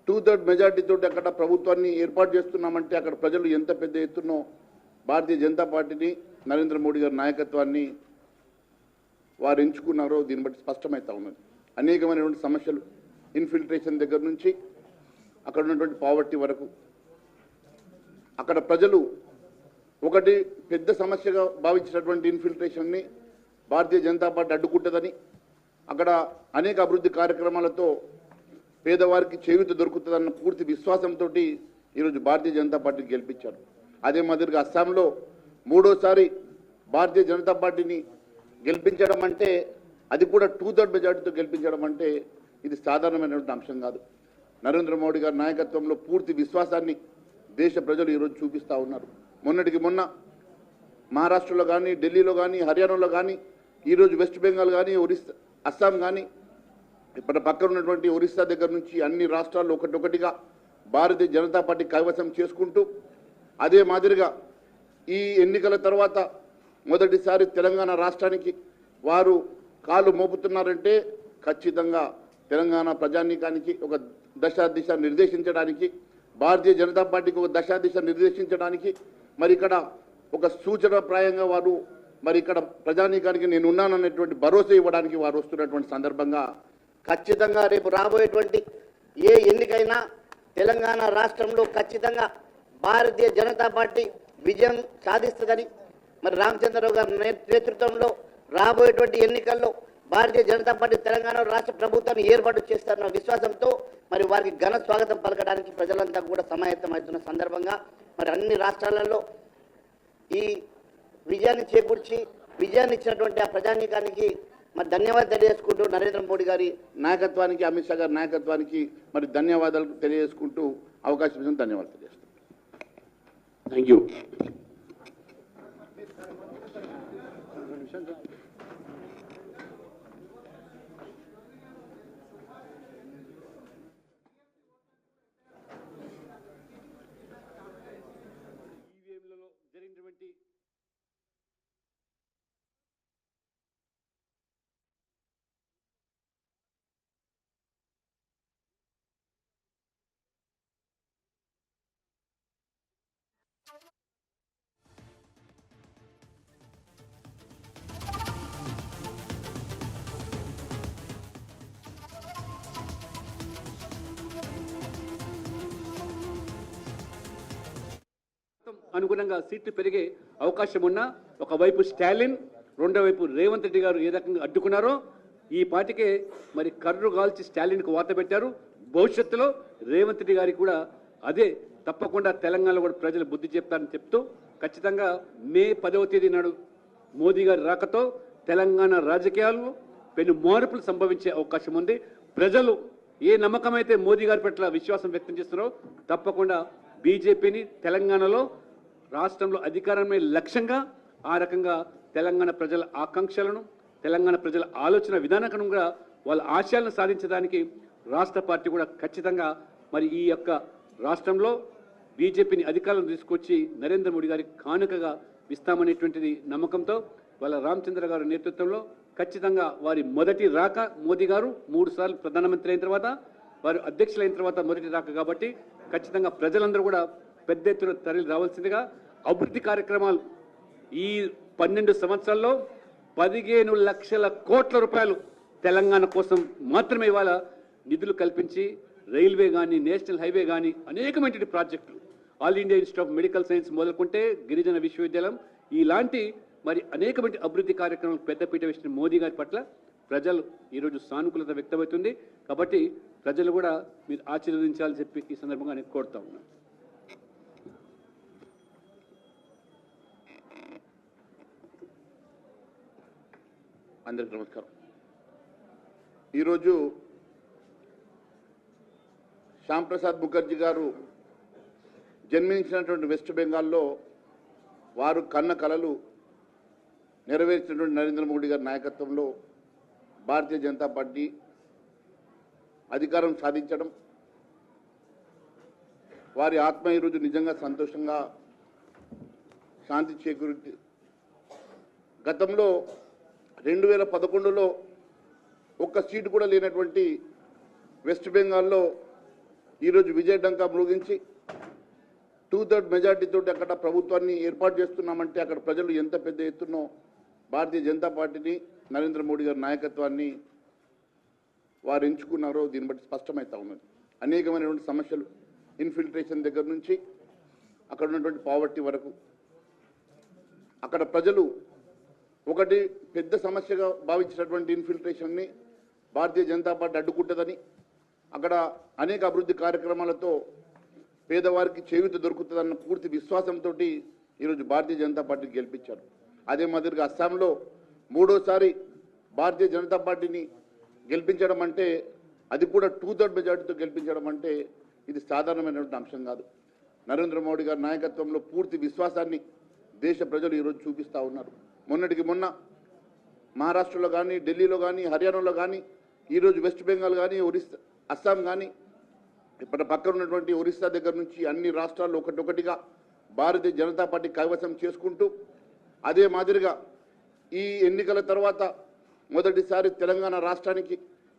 2/3 మెజార్టీతో అక్కడ ప్రభుత్వాన్ని ఏర్పాటు చేస్తున్నామంటే అక్కడ ప్రజలు ఎంత పెద్ద ఎత్తునో భారతీయ జనతా పార్టీని, నరేంద్ర మోడీ గారి నాయకత్వాన్ని వారు ఎంచుకున్నారో దీన్ని బట్టి స్పష్టమవుతా ఉన్నది. అనేకమైనటువంటి సమస్యలు, ఇన్ఫిల్ట్రేషన్ దగ్గర నుంచి అక్కడ ఉన్నటువంటి పావర్టీ వరకు అక్కడ ప్రజలు ఒకటి పెద్ద సమస్యగా భావించినటువంటి ఇన్ఫిల్ట్రేషన్ని భారతీయ జనతా పార్టీ అడ్డుకుంటుందని, అక్కడ అనేక అభివృద్ధి కార్యక్రమాలతో పేదవారికి చేయూత దొరుకుతుందన్న పూర్తి విశ్వాసంతో ఈరోజు భారతీయ జనతా పార్టీకి గెలిపించారు. అదే మాదిరిగా అస్సాంలో మూడోసారి భారతీయ జనతా పార్టీని గెలిపించడం అంటే, అది కూడా 2/3 మెజార్టీతో గెలిపించడం అంటే ఇది సాధారణమైనటువంటి అంశం కాదు. నరేంద్ర మోడీ గారి నాయకత్వంలో పూర్తి విశ్వాసాన్ని దేశ ప్రజలు ఈరోజు చూపిస్తూ ఉన్నారు. మొన్నటికి మొన్న మహారాష్ట్రలో కానీ, ఢిల్లీలో కానీ, హర్యానాలో కానీ, ఈరోజు వెస్ట్ బెంగాల్ కానీ, ఒరిస్సా, అస్సాం కానీ, ఇప్పుడు పక్కన ఉన్నటువంటి ఒరిస్సా దగ్గర నుంచి అన్ని రాష్ట్రాల్లో ఒకటొకటిగా భారతీయ జనతా పార్టీ కైవసం చేసుకుంటూ, అదే మాదిరిగా ఈ ఎన్నికల తర్వాత మొదటిసారి తెలంగాణ రాష్ట్రానికి వారు కాలు మోపుతున్నారంటే ఖచ్చితంగా తెలంగాణ ప్రజానీకానికి ఒక దశాదిశ నిర్దేశించడానికి, భారతీయ జనతా పార్టీకి ఒక దశాదిశ నిర్దేశించడానికి, మరి ఇక్కడ ఒక సూచనప్రాయంగా వారు మరి ఇక్కడ ప్రజానీకానికి నేను ఉన్నాననేటువంటి భరోసా ఇవ్వడానికి వారు వస్తున్నటువంటి సందర్భంగా ఖచ్చితంగా రేపు రాబోయేటువంటి ఏ ఎన్నికైనా తెలంగాణ రాష్ట్రంలో ఖచ్చితంగా భారతీయ జనతా పార్టీ విజయం సాధిస్తుందని, మరి రామచంద్రరావు గారి నేతృత్వంలో రాబోయేటువంటి ఎన్నికల్లో భారతీయ జనతా పార్టీ తెలంగాణ రాష్ట్ర ప్రభుత్వాన్ని ఏర్పాటు చేస్తారన్న విశ్వాసంతో మరి వారికి ఘన స్వాగతం పలకడానికి ప్రజలంతా కూడా సమాయత్తమవుతున్న సందర్భంగా మరి అన్ని రాష్ట్రాలలో ఈ విజయాన్ని చేకూర్చి విజయాన్ని ఇచ్చినటువంటి ఆ ప్రజానీకానికి మరి ధన్యవాదాలు తెలియజేసుకుంటూ, నరేంద్ర మోడీ గారి నాయకత్వానికి, అమిత్ షా గారి నాయకత్వానికి మరి ధన్యవాదాలు తెలియజేసుకుంటూ అవకాశం ఇచ్చిన ధన్యవాదాలు తెలియజేస్తాను. Thank you. ఈవీఎంలలో జరిగినటువంటి అనుగుణంగా సీట్లు పెరిగే అవకాశం ఉన్నా ఒకవైపు స్టాలిన్, రెండో వైపు రేవంత్ రెడ్డి గారు ఏ రకంగా అడ్డుకున్నారో ఈ పార్టీకే మరి కర్రు కాల్చి స్టాలిన్కు వాత పెట్టారు. భవిష్యత్తులో రేవంత్ రెడ్డి గారికి కూడా అదే తప్పకుండా తెలంగాణలో కూడా ప్రజలు బుద్ధి చెప్తారని చెప్తూ ఖచ్చితంగా మే 10వ తేదీ నాడు మోదీ గారి రాకతో తెలంగాణ రాజకీయాల్లో పెను మార్పులు సంభవించే అవకాశం ఉంది. ప్రజలు ఏ నమ్మకమైతే మోదీ గారి పట్ల విశ్వాసం వ్యక్తం చేస్తున్నారో తప్పకుండా బీజేపీని తెలంగాణలో రాష్ట్రంలో అధికారమే లక్ష్యంగా ఆ రకంగా తెలంగాణ ప్రజల ఆకాంక్షలను, తెలంగాణ ప్రజల ఆలోచన విధానం కూడా వాళ్ళ ఆశయాలను సాధించడానికి రాష్ట్ర పార్టీ కూడా ఖచ్చితంగా మరి ఈ యొక్క రాష్ట్రంలో బీజేపీని అధికారంలో తీసుకొచ్చి నరేంద్ర మోడీ గారికి కానుకగా ఇస్తామనేటువంటిది నమ్మకంతో వాళ్ళ రామచంద్ర గారి నేతృత్వంలో ఖచ్చితంగా వారి మొదటి రాక మోదీ గారు 3 సార్లు ప్రధానమంత్రి అయిన తర్వాత వారు అధ్యక్షులైన తర్వాత మొదటి రాక కాబట్టి ఖచ్చితంగా ప్రజలందరూ కూడా పెద్ద ఎత్తున తరలి రావాల్సిందిగా అభివృద్ధి కార్యక్రమాలు ఈ 12 సంవత్సరాల్లో 15 లక్షల కోట్ల రూపాయలు తెలంగాణ కోసం మాత్రమే ఇవాళ నిధులు కల్పించి రైల్వే కానీ, నేషనల్ హైవే కానీ అనేకమైన ప్రాజెక్టులు All India Institute of Medical Science మొదలుకుంటే గిరిజన విశ్వవిద్యాలయం ఇలాంటి మరి అనేకమంది అభివృద్ధి కార్యక్రమాలు పెద్దపీట వేసిన మోదీ గారి పట్ల ప్రజలు ఈరోజు సానుకూలత వ్యక్తమవుతుంది. కాబట్టి ప్రజలు కూడా మీరు ఆశీర్వదించాలని చెప్పి ఈ సందర్భంగా నేను కోరుతా ఉన్నాను. అందరికీ నమస్కారం. ఈరోజు శ్యామ్ ప్రసాద్ ముఖర్జీ గారు జన్మించినటువంటి వెస్ట్ బెంగాల్లో వారు కన్న కలలు నెరవేర్చినటువంటి నరేంద్ర మోడీ గారి నాయకత్వంలో భారతీయ జనతా పార్టీ అధికారం సాధించడం, వారి ఆత్మ ఈరోజు నిజంగా సంతోషంగా శాంతి చేకూరి గతంలో 2011లో ఒక్క సీటు కూడా లేనటువంటి వెస్ట్ బెంగాల్లో ఈరోజు విజయడంకా మ్రోగించి 2/3 మెజార్టీతో అక్కడ ప్రభుత్వాన్ని ఏర్పాటు చేస్తున్నామంటే అక్కడ ప్రజలు ఎంత పెద్ద ఎత్తునో భారతీయ జనతా పార్టీని, నరేంద్ర మోడీ గారి నాయకత్వాన్ని వారు ఎంచుకున్నారో దీన్ని బట్టి స్పష్టమవుతా ఉన్నది. అనేకమైనటువంటి సమస్యలు, ఇన్ఫిల్ట్రేషన్ దగ్గర నుంచి అక్కడ ఉన్నటువంటి పావర్టీ వరకు అక్కడ ప్రజలు ఒకటి పెద్ద సమస్యగా భావించినటువంటి ఇన్ఫిల్ట్రేషన్ని భారతీయ జనతా పార్టీ అడ్డుకుంటుందని, అక్కడ అనేక అభివృద్ధి కార్యక్రమాలతో పేదవారికి చేయూత దొరుకుతుందన్న పూర్తి విశ్వాసంతో ఈరోజు భారతీయ జనతా పార్టీని గెలిపించారు. అదే మాదిరిగా అస్సాంలో మూడోసారి భారతీయ జనతా పార్టీని గెలిపించడం అంటే, అది కూడా 2/3 మెజార్టీతో గెలిపించడం అంటే ఇది సాధారణమైనటువంటి అంశం కాదు. నరేంద్ర మోడీ గారి నాయకత్వంలో పూర్తి విశ్వాసాన్ని దేశ ప్రజలు ఈరోజు చూపిస్తూ ఉన్నారు. మొన్నటికి మొన్న మహారాష్ట్రలో కానీ, ఢిల్లీలో కానీ, హర్యానాలో కానీ, ఈరోజు వెస్ట్ బెంగాల్ కానీ, ఒరిస్సా, అస్సాం కానీ, ఇప్పుడు పక్కన ఉన్నటువంటి ఒరిస్సా దగ్గర నుంచి అన్ని రాష్ట్రాల్లో ఒకటొకటిగా భారతీయ జనతా పార్టీ కైవసం చేసుకుంటూ, అదే మాదిరిగా ఈ ఎన్నికల తర్వాత మొదటిసారి తెలంగాణ రాష్ట్రానికి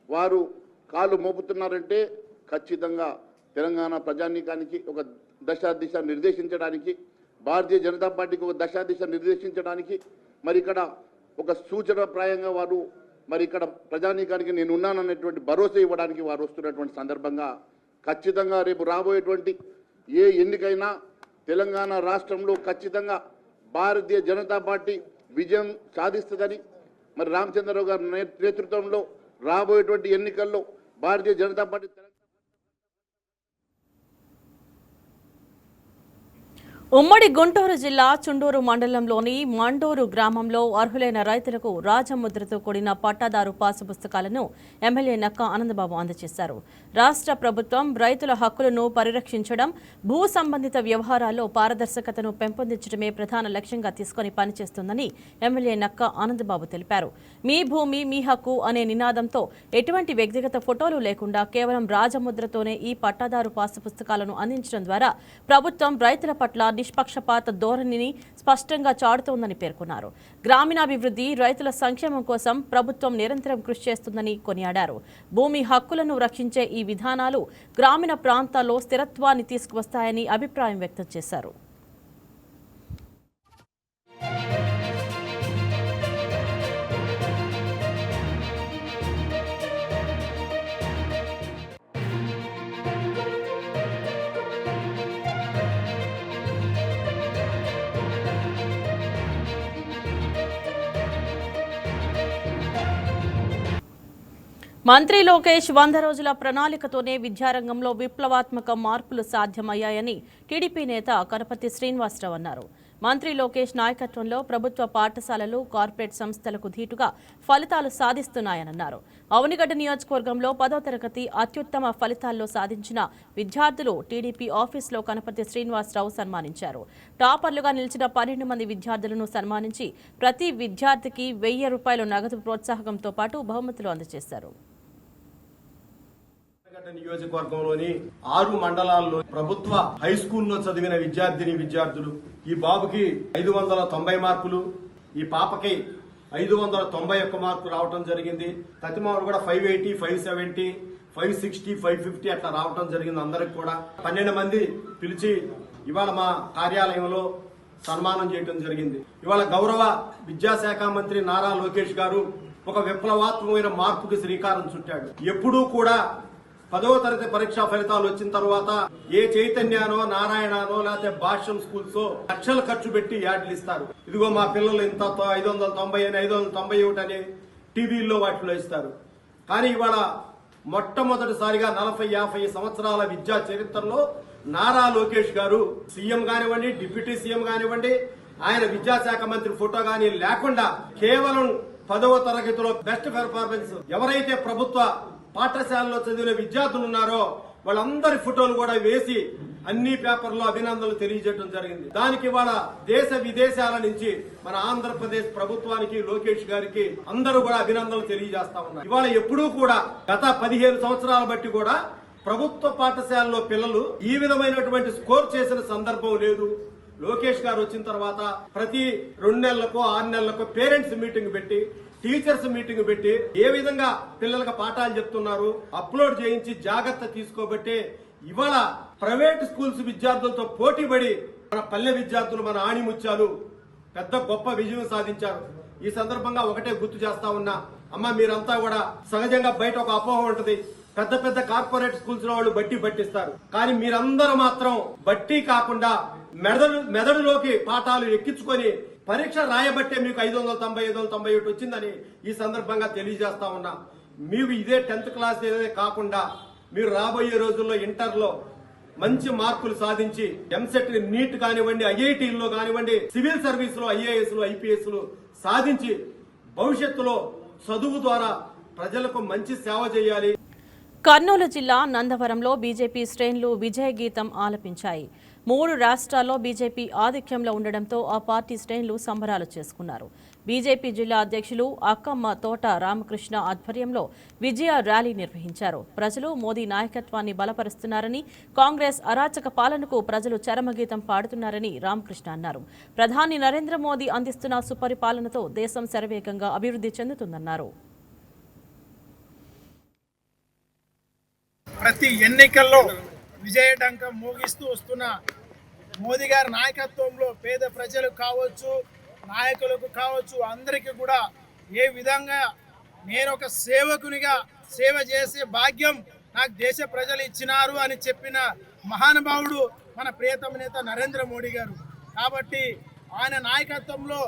వారు కాలు మోపుతున్నారంటే ఖచ్చితంగా తెలంగాణ ప్రజానీకానికి ఒక దశాదిశ నిర్దేశించడానికి, భారతీయ జనతా పార్టీకి ఒక దశాదిశ నిర్దేశించడానికి, మరి ఇక్కడ ఒక సూచనప్రాయంగా వారు మరి ఇక్కడ ప్రజానీకానికి నేను ఉన్నాననేటువంటి భరోసా ఇవ్వడానికి వారు వస్తున్నటువంటి సందర్భంగా ఖచ్చితంగా రేపు రాబోయేటువంటి ఏ ఎన్నికైనా తెలంగాణ రాష్ట్రంలో ఖచ్చితంగా భారతీయ జనతా పార్టీ విజయం సాధిస్తుందని, మరి రామచంద్రరావు గారి నేతృత్వంలో రాబోయేటువంటి ఎన్నికల్లో భారతీయ జనతా పార్టీ ఉమ్మడి గుంటూరు జిల్లా చుండూరు మండలంలోని మండూరు గ్రామంలో అర్హులైన రైతులకు రాజముద్రతో కూడిన పట్టాదారు పాసు పుస్తకాలను ఎమ్మెల్యే నక్క ఆనందబాబు అందజేశారు. రాష్ట్ర ప్రభుత్వం రైతుల హక్కులను పరిరక్షించడం, భూ సంబంధిత వ్యవహారాల్లో పారదర్శకతను పెంపొందించడమే ప్రధాన లక్ష్యంగా తీసుకుని పనిచేస్తుందని ఎమ్మెల్యే నక్క ఆనందబాబు తెలిపారు. మీ భూమి మీ హక్కు అనే నినాదంతో ఎటువంటి వ్యక్తిగత ఫోటోలు లేకుండా కేవలం రాజముద్రతోనే ఈ పట్టాదారు పాసు పుస్తకాలను అందించడం ద్వారా ప్రభుత్వం రైతుల పట్ల నిష్పక్షపాత ధోరణిని స్పష్టంగా చాటుతోందని పేర్కొన్నారు. గ్రామీణాభివృద్ధి, రైతుల సంక్షేమం కోసం ప్రభుత్వం నిరంతరం కృషి చేస్తుందని కొనియాడారు. భూమి హక్కులను రక్షించే ఈ విధానాలు గ్రామీణ ప్రాంతాల్లో స్థిరత్వాన్ని తీసుకువస్తాయని అభిప్రాయం వ్యక్తం చేశారు. మంత్రి లోకేష్ 100 రోజుల ప్రణాళికతోనే విద్యారంగంలో విప్లవాత్మక మార్పులు సాధ్యమయ్యాయని టీడీపీ నేత కనపర్తి శ్రీనివాసరావు అన్నారు. మంత్రి లోకేష్ నాయకత్వంలో ప్రభుత్వ పాఠశాలలు, కార్పొరేట్ సంస్థలకు ధీటుగా ఫలితాలు సాధిస్తున్నాయన్నారు. అవనిగడ్డ నియోజకవర్గంలో 10వ తరగతి అత్యుత్తమ ఫలితాల్లో సాధించిన విద్యార్థులు టీడీపీ ఆఫీసులో కనపర్తి శ్రీనివాసరావు సన్మానించారు. టాపర్లుగా నిలిచిన 12 మంది విద్యార్థులను సన్మానించి ప్రతి విద్యార్థికి 1000 రూపాయల నగదు ప్రోత్సాహకంతో పాటు బహుమతులు అందజేశారు. నియోజకవర్గంలోని 6 మండలాల్లో ప్రభుత్వ హై స్కూల్లో చదివిన విద్యార్థులు, ఈ బాబుకి 590 మార్కులు, ఈ పాపకి 591 మార్కులు రావటం జరిగింది. ప్రతిమాడు కూడా 580, 570, 560, 550 అట్లా రావటం జరిగింది. అందరికి కూడా 12 మంది పిలిచి ఇవాళ మా కార్యాలయంలో సన్మానం చేయడం జరిగింది. ఇవాళ గౌరవ విద్యాశాఖ మంత్రి నారా లోకేష్ గారు ఒక విప్లవాత్మకమైన మార్పుకి శ్రీకారం చుట్టాడు. ఎప్పుడూ కూడా 10వ తరగతి పరీక్షా ఫలితాలు వచ్చిన తర్వాత ఏ చైతన్యానో నారాయణనో లేకపోతే భాష్యం స్కూల్స్ లక్షలు ఖర్చు పెట్టి యాడ్లు ఇస్తారు. ఇదిగో మా పిల్లలు ఇంత 590 అని 591 అని టీవీల్లో వాటిలో ఇస్తారు. కానీ ఇవాళ మొట్టమొదటిసారిగా 40-50 సంవత్సరాల విద్యా చరిత్రలో నారా లోకేష్ గారు సీఎం కానివ్వండి, డిప్యూటీ సీఎం కానివ్వండి, ఆయన విద్యాశాఖ మంత్రి ఫోటో గానీ లేకుండా కేవలం 10వ తరగతిలో బెస్ట్ పెర్ఫార్మెన్స్ ఎవరైతే ప్రభుత్వ పాఠశాలలో చదివిన విద్యార్థులు ఉన్నారో వాళ్ళందరి ఫోటోలు కూడా వేసి అన్ని పేపర్లో అభినందనలు తెలియజేయడం జరిగింది. దానికి ఇవాళ దేశ విదేశాల నుంచి మన ఆంధ్రప్రదేశ్ ప్రభుత్వానికి, లోకేష్ గారికి అందరూ కూడా అభినందనలు తెలియజేస్తా ఉన్నారు. ఇవాళ ఎప్పుడూ కూడా గత 15 సంవత్సరాల బట్టి కూడా ప్రభుత్వ పాఠశాలలో పిల్లలు ఈ విధమైనటువంటి స్కోర్ చేసిన సందర్భం లేదు. లోకేష్ గారు వచ్చిన తర్వాత ప్రతి 2 నెలలకు 6 నెలలకు పేరెంట్స్ మీటింగ్ పెట్టి, టీచర్స్ మీటింగ్ పెట్టి ఏ విధంగా పిల్లలకు పాఠాలు చెప్తున్నారు అప్లోడ్ చేయించి జాగ్రత్త తీసుకోబట్టే ఇవాళ ప్రైవేట్ స్కూల్స్ విద్యార్థులతో పోటీపడి మన పల్లె విద్యార్థులు, మన ఆణిముత్యాలు పెద్ద గొప్ప విజయం సాధించారు. ఈ సందర్భంగా ఒకటే గుర్తు చేస్తా ఉన్నా, అమ్మ మీరంతా కూడా సహజంగా బయట ఒక అపోహ ఉంటది, పెద్ద పెద్ద కార్పొరేట్ స్కూల్స్ లో వాళ్ళు బట్టి పట్టిస్తారు. కానీ మీరందరూ మాత్రం బట్టి కాకుండా మెదడులోకి పాఠాలు ఎక్కించుకొని పరీక్ష రాయబట్టే మీకు 590, 591 వచ్చిందని ఈ సందర్భంగా తెలియజేస్తా ఉన్నా. మీకు ఇదే 10th క్లాస్ ఏదైతే కాకుండా మీరు రాబోయే రోజుల్లో ఇంటర్లో మంచి మార్కులు సాధించి ఎంసెట్, నీట్ కానివ్వండి, ఐఐటీల్లో కానివ్వండి, సివిల్ సర్వీస్ లో ఐఏఎస్ లు, ఐపీఎస్ లు సాధించి భవిష్యత్తులో చదువు ద్వారా ప్రజలకు మంచి సేవ చేయాలి. కర్నూలు జిల్లా నందవరంలో బీజేపీ శ్రేణులు విజయ గీతం ఆలపించాయి. 3 రాష్ట్రాల్లో బీజేపీ ఆధిక్యంలో ఉండడంతో ఆ పార్టీ శ్రేణులు సంబరాలు చేసుకున్నారు. బీజేపీ జిల్లా అధ్యక్షులు అక్కమ్మ తోట రామకృష్ణ ఆధ్వర్యంలో విజయ ర్యాలీ నిర్వహించారు. ప్రజలు మోదీ నాయకత్వాన్ని బలపరుస్తున్నారని, కాంగ్రెస్ అరాచక పాలనకు ప్రజలు చరమగీతం పాడుతున్నారని రామకృష్ణ అన్నారు. ప్రధాని నరేంద్ర మోదీ అందిస్తున్న సుపరిపాలనతో దేశం శరవేగంగా అభివృద్ధి చెందుతుందన్నారు. ప్రతి ఎన్నికల్లో విజయడంకం మోగిస్తూ వస్తున్న మోదీ గారి నాయకత్వంలో పేద ప్రజలకు కావచ్చు, నాయకులకు కావచ్చు, అందరికీ కూడా ఏ విధంగా నేను ఒక సేవకునిగా సేవ చేసే భాగ్యం నాకు దేశ ప్రజలు ఇచ్చినారు అని చెప్పిన మహానుభావుడు మన ప్రియతమ నేత నరేంద్ర మోడీ గారు. కాబట్టి ఆయన నాయకత్వంలో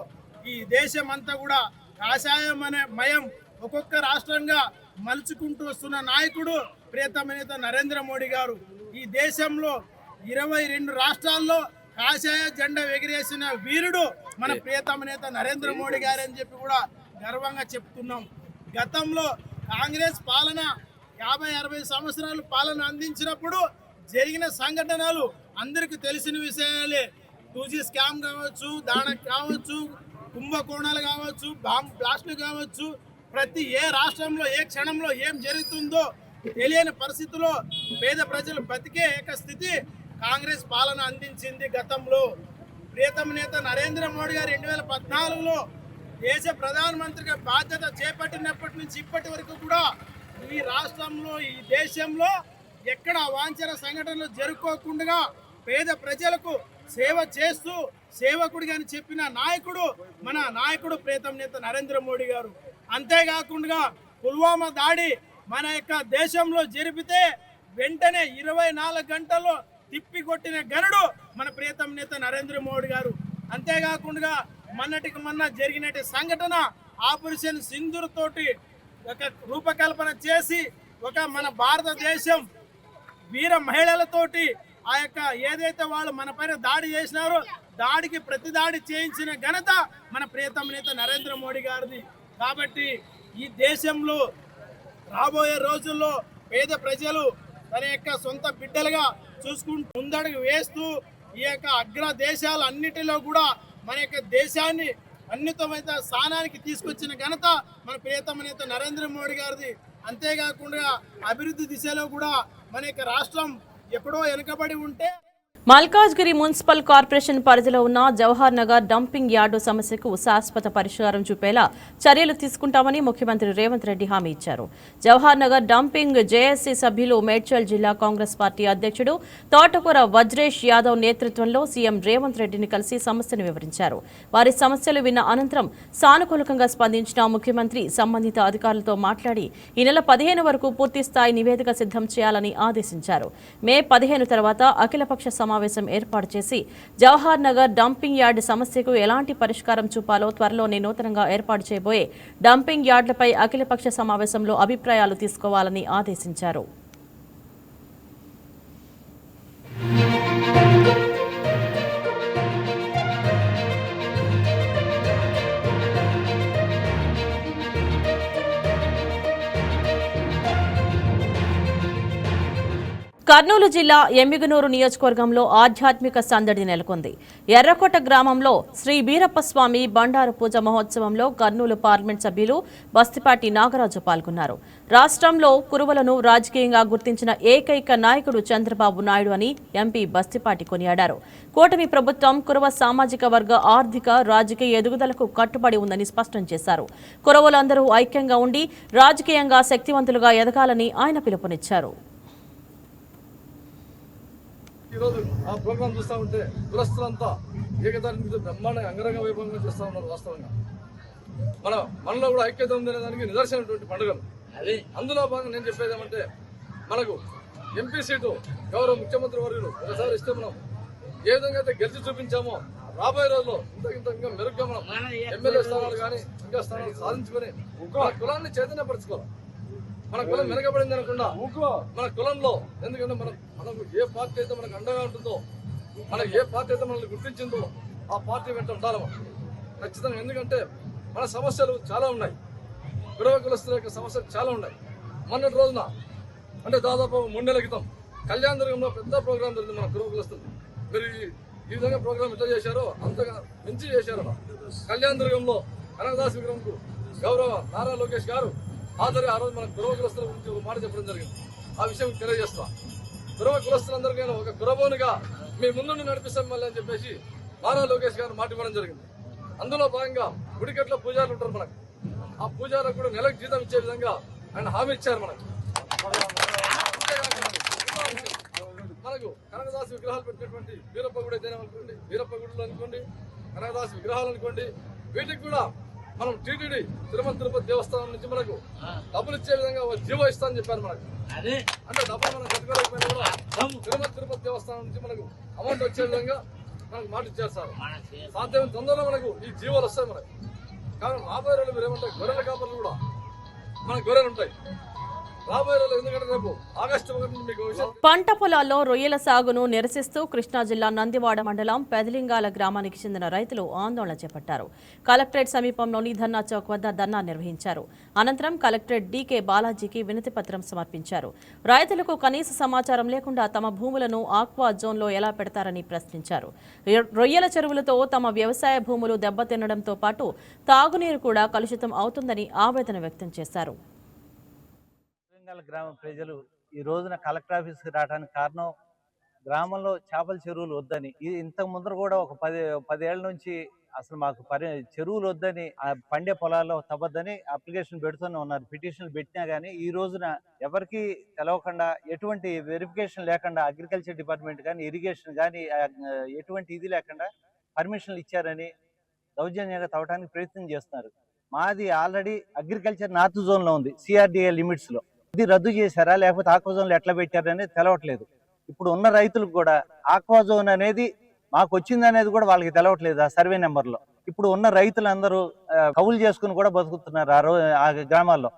ఈ దేశం అంతా కూడా కాషాయమయం ఒక్కొక్క రాష్ట్రంగా మలుచుకుంటూ వస్తున్న నాయకుడు ప్రియతమ నేత నరేంద్ర మోడీ గారు. ఈ దేశంలో 22 రాష్ట్రాల్లో కాషాయ జెండా ఎగిరేసిన వీరుడు మన ప్రియతమ నేత నరేంద్ర మోడీ గారు అని చెప్పి కూడా గర్వంగా చెప్తున్నాం. గతంలో కాంగ్రెస్ పాలన 50-60 సంవత్సరాలు పాలన అందించినప్పుడు జరిగిన సంఘటనలు అందరికీ తెలిసిన విషయాలే. 2G స్కామ్ కావచ్చు, దాణం కావచ్చు, కుంభకోణాలు కావచ్చు, బాంబ్ బ్లాస్టులు కావచ్చు, ప్రతి ఏ రాష్ట్రంలో ఏ క్షణంలో ఏం జరుగుతుందో తెలియని పరిస్థితిలో పేద ప్రజలు బతికే ఏక స్థితి కాంగ్రెస్ పాలన అందించింది. గతంలో ప్రియతమ నేత నరేంద్ర మోడీ గారు 2014లో దేశ ప్రధానమంత్రిగా బాధ్యత చేపట్టినప్పటి నుంచి ఇప్పటి వరకు కూడా ఈ రాష్ట్రంలో, ఈ దేశంలో ఎక్కడ అవాంఛన సంఘటనలు జరుపుకోకుండా పేద ప్రజలకు సేవ చేస్తూ సేవకుడిగా అని చెప్పిన నాయకుడు మన నాయకుడు ప్రియతమ నేత నరేంద్ర మోడీ గారు. అంతేకాకుండా పుల్వామా దాడి మన యొక్క దేశంలో జరిపితే వెంటనే 24 గంటల్లో తిప్పికొట్టిన గనుడు మన ప్రియతమ నేత నరేంద్ర మోడీ గారు. అంతేకాకుండా మొన్నటికి మొన్న జరిగినట్టు సంఘటన ఆపరేషన్ సింధూర్ తోటి ఒక రూపకల్పన చేసి ఒక మన భారతదేశం వీర మహిళలతోటి ఆ యొక్క ఏదైతే వాళ్ళు మన పైన దాడి చేసినారో దాడికి ప్రతి దాడి చేయించిన ఘనత మన ప్రియతమ నేత నరేంద్ర మోడీ గారిది. కాబట్టి ఈ దేశంలో రాబోయే రోజుల్లో పేద ప్రజలు తన యొక్క సొంత బిడ్డలుగా చూసుకుంటూ ముందడుగు వేస్తూ ఈ యొక్క అగ్ర దేశాలు అన్నిటిలో కూడా మన యొక్క దేశాన్ని ఉన్నతమైన స్థానానికి తీసుకొచ్చిన ఘనత మన ప్రియతమ నేత నరేంద్ర మోడీ గారిది. అంతేకాకుండా అభివృద్ధి దిశలో కూడా మన యొక్క రాష్ట్రం ఎక్కడో వెనుకబడి ఉంటే మల్కాజ్గిరి మున్సిపల్ కార్పొరేషన్ పరిధిలో ఉన్న జవహర్ నగర్ డంపింగ్ యార్డు సమస్యకు శాశ్వత పరిష్కారం చూపేలా చర్యలు తీసుకుంటామని ముఖ్యమంత్రి రేవంత్ రెడ్డి హామీ ఇచ్చారు. జవహర్ నగర్ డంపింగ్ జేఏసీ సభ్యులు మేడ్చల్ జిల్లా కాంగ్రెస్ పార్టీ అధ్యక్షుడు తోటకూర వజ్రేష్ యాదవ్ నేతృత్వంలో సీఎం రేవంత్ రెడ్డిని కలిసి సమస్యను వివరించారు. వారి సమస్యలు విన్న అనంతరం సానుకూలంగా స్పందించిన ముఖ్యమంత్రి సంబంధిత అధికారులతో మాట్లాడి ఈ నెల 15 వరకు పూర్తిస్థాయి నివేదిక సిద్ధం చేయాలని ఆదేశించారు. మే 15 తర్వాత అఖిలపక్ష సమావేశం ఏర్పాటు చేసి జవహర్ నగర్ డంపింగ్ యార్డ్ సమస్యకు ఎలాంటి పరిష్కారం చూపాలో త్వరలోనే నూతనంగా ఏర్పాటు చేయబోయే డంపింగ్ యార్డులపై అఖిలపక్ష సమావేశంలో అభిప్రాయాలు తీసుకోవాలని ఆదేశించారు. కర్నూలు జిల్లా ఎమ్మిగనూరు నియోజకవర్గంలో ఆధ్యాత్మిక సందడి నెలకొంది. ఎర్రకోట గ్రామంలో శ్రీ వీరప్పస్వామి బండారు పూజ మహోత్సవంలో కర్నూలు పార్లమెంట్ సభ్యులు బస్తిపాటి నాగరాజు పాల్గొన్నారు. రాష్ట్రంలో కురువలను రాజకీయంగా గుర్తించిన ఏకైక నాయకుడు చంద్రబాబు నాయుడు అని ఎంపీ బస్తిపాటి కొనియాడారు. కూటమి ప్రభుత్వం కురువ సామాజిక వర్గ ఆర్థిక రాజకీయ ఎదుగుదలకు కట్టుబడి ఉందని స్పష్టం చేశారు. కురవలందరూ ఐక్యంగా ఉండి రాజకీయంగా శక్తివంతులుగా ఎదగాలని ఆయన పిలుపునిచ్చారు. ఈరోజు ఆ ప్రోగ్రామ్ చూస్తూ ఉంటే కులస్తులంతా ఏకదాని మీద బ్రహ్మాండంగా అంగరంగ వైభవంగా చేస్తూ ఉన్నారు. వాస్తవంగా మనలో కూడా ఐక్యత ఉందనే దానికి నిదర్శనటువంటి పండుగలు. అందులో భాగంగా నేను చెప్పేది ఏమంటే, మనకు ఎంపీ సీటు గౌరవ ముఖ్యమంత్రి వర్యులు ఒకసారి ఇస్తే మనం ఏ విధంగా అయితే గెలిచి చూపించామో రాబోయే రోజుల్లో ఇంకా మెరుగ్గా మనం ఎమ్మెల్యే స్థానాలు కానీ ఇంకా స్థానాలు సాధించుకొని కులాన్ని చైతన్యపరచుకోవాలి. మన కులం వెనకబడింది అనకుండా మన కులంలో, ఎందుకంటే మనకు ఏ పార్టీ అయితే మనకు అండగా ఉంటుందో, మనకు ఏ పార్టీ అయితే మనల్ని గుర్తించిందో ఆ పార్టీ వెంట ఉండాలి మనం ఖచ్చితంగా. ఎందుకంటే మన సమస్యలు చాలా ఉన్నాయి, కురవ కులస్తుల యొక్క సమస్యలు చాలా ఉన్నాయి. మొన్నటి రోజున అంటే దాదాపు 3 నెలల క్రితం కళ్యాణదుర్గంలో పెద్ద ప్రోగ్రాం జరిగింది మన కురవ కులస్తులు. మీరు ఈ విధంగా ప్రోగ్రాం ఎట్లా చేశారో అంతగా మించి చేశారు. కళ్యాణదుర్గంలో కనకదాస్ విగ్రహంకు గౌరవ నారా లోకేష్ గారు హాజరు ఆ రోజు మన కురవ కులస్తుల గురించి ఒక మాట చెప్పడం జరిగింది. ఆ విషయం తెలియజేస్తాం. కురవ కులస్తులందరికీ ఒక కురబోనిగా మీ ముందు నడిపిస్తాం మళ్ళీ అని చెప్పేసి నారా లోకేష్ గారు మాట ఇవ్వడం జరిగింది. అందులో భాగంగా గుడికట్ల పూజారులు ఉంటారు మనకు. ఆ పూజారులకు కూడా నెలకు జీతం ఇచ్చే విధంగా ఆయన హామీ ఇచ్చారు మనకు. మనకు కనకదాసు విగ్రహాలు పెట్టినటువంటి వీరప్ప గుడి అయితేనే అనుకోండి, వీరప్ప గుడులు అనుకోండి, కనకదాసు విగ్రహాలు అనుకోండి, వీటికి కూడా మనం టీటీడీ తిరుపతి దేవస్థానం నుంచి మనకు డబ్బులు ఇచ్చే విధంగా జీవో ఇస్తామని చెప్పారు మనకు. అంటే డబ్బులు మనం కట్టుకోలేకపోయినా కూడా తిరుపతి దేవస్థానం నుంచి మనకు అమౌంట్ వచ్చే విధంగా మనకు మాట ఇచ్చారు సార్. సాధ్యమైన తొందరలో మనకు ఈ జీవోలు వస్తాయి మనకు. కానీ రాబోయే రోజులు మీరు ఏమంటాయి, గొర్రెల కాపర్లు కూడా మనకు గొర్రెలు ఉంటాయి రాబోయే రోజులు. ఎందుకంటే రేపు ఆగస్టు 1 నుంచి మీకు పంట పొలాల్లో రొయ్యల సాగును నిరసిస్తూ కృష్ణా జిల్లా నందివాడ మండలం పెదలింగాల గ్రామానికి చెందిన రైతులు ఆందోళన చేపట్టారు. కలెక్టరేట్ సమీపంలోని ధర్నా చౌక్ వద్ద ధర్నా నిర్వహించారు. అనంతరం కలెక్టరేట్ డీకే బాలాజీకి వినతి పత్రం సమర్పించారు. రైతులకు కనీస సమాచారం లేకుండా తమ భూములను ఆక్వా జోన్లో ఎలా పెడతారని ప్రశ్నించారు. రొయ్యల చెరువులతో తమ వ్యవసాయ భూములు దెబ్బతినడంతో పాటు తాగునీరు కూడా కలుషితం అవుతుందని ఆవేదన వ్యక్తం చేశారు. గ్రామ ప్రజలు ఈ రోజున కలెక్టర్ ఆఫీస్కి రావడానికి కారణం, గ్రామంలో చేపల చెరువులు వద్దని, ఇంతకు ముందర కూడా ఒక 10 ఏళ్ల నుంచి అసలు మాకు చెరువులు వద్దని, పండే పొలాల్లో తవ్వద్దని అప్లికేషన్ పెడుతూనే ఉన్నారు. పిటిషన్లు పెట్టినా కానీ ఈ రోజున ఎవరికి తెలవకుండా, ఎటువంటి వెరిఫికేషన్ లేకుండా, అగ్రికల్చర్ డిపార్ట్మెంట్ కానీ ఇరిగేషన్ కానీ ఎటువంటి ఇది లేకుండా పర్మిషన్లు ఇచ్చారని దౌర్జన్యంగా తవ్వడానికి ప్రయత్నం చేస్తున్నారు. మాది ఆల్రెడీ అగ్రికల్చర్ నార్త్ జోన్లో ఉంది, సిఆర్డిఏ లిమిట్స్లో. ఇది రద్దు చేశారా లేకపోతే ఆక్వా జోన్లో ఎట్లా పెట్టారనేది తెలవట్లేదు. ఇప్పుడు ఉన్న రైతులకు కూడా ఆక్వా జోన్ అనేది మాకు వచ్చింది అనేది కూడా వాళ్ళకి తెలవట్లేదు ఆ సర్వే నెంబర్లో. ఇప్పుడు ఉన్న రైతులందరూ కౌలు చేసుకుని కూడా బతుకుతున్నారు. ఆ గ్రామాల్లో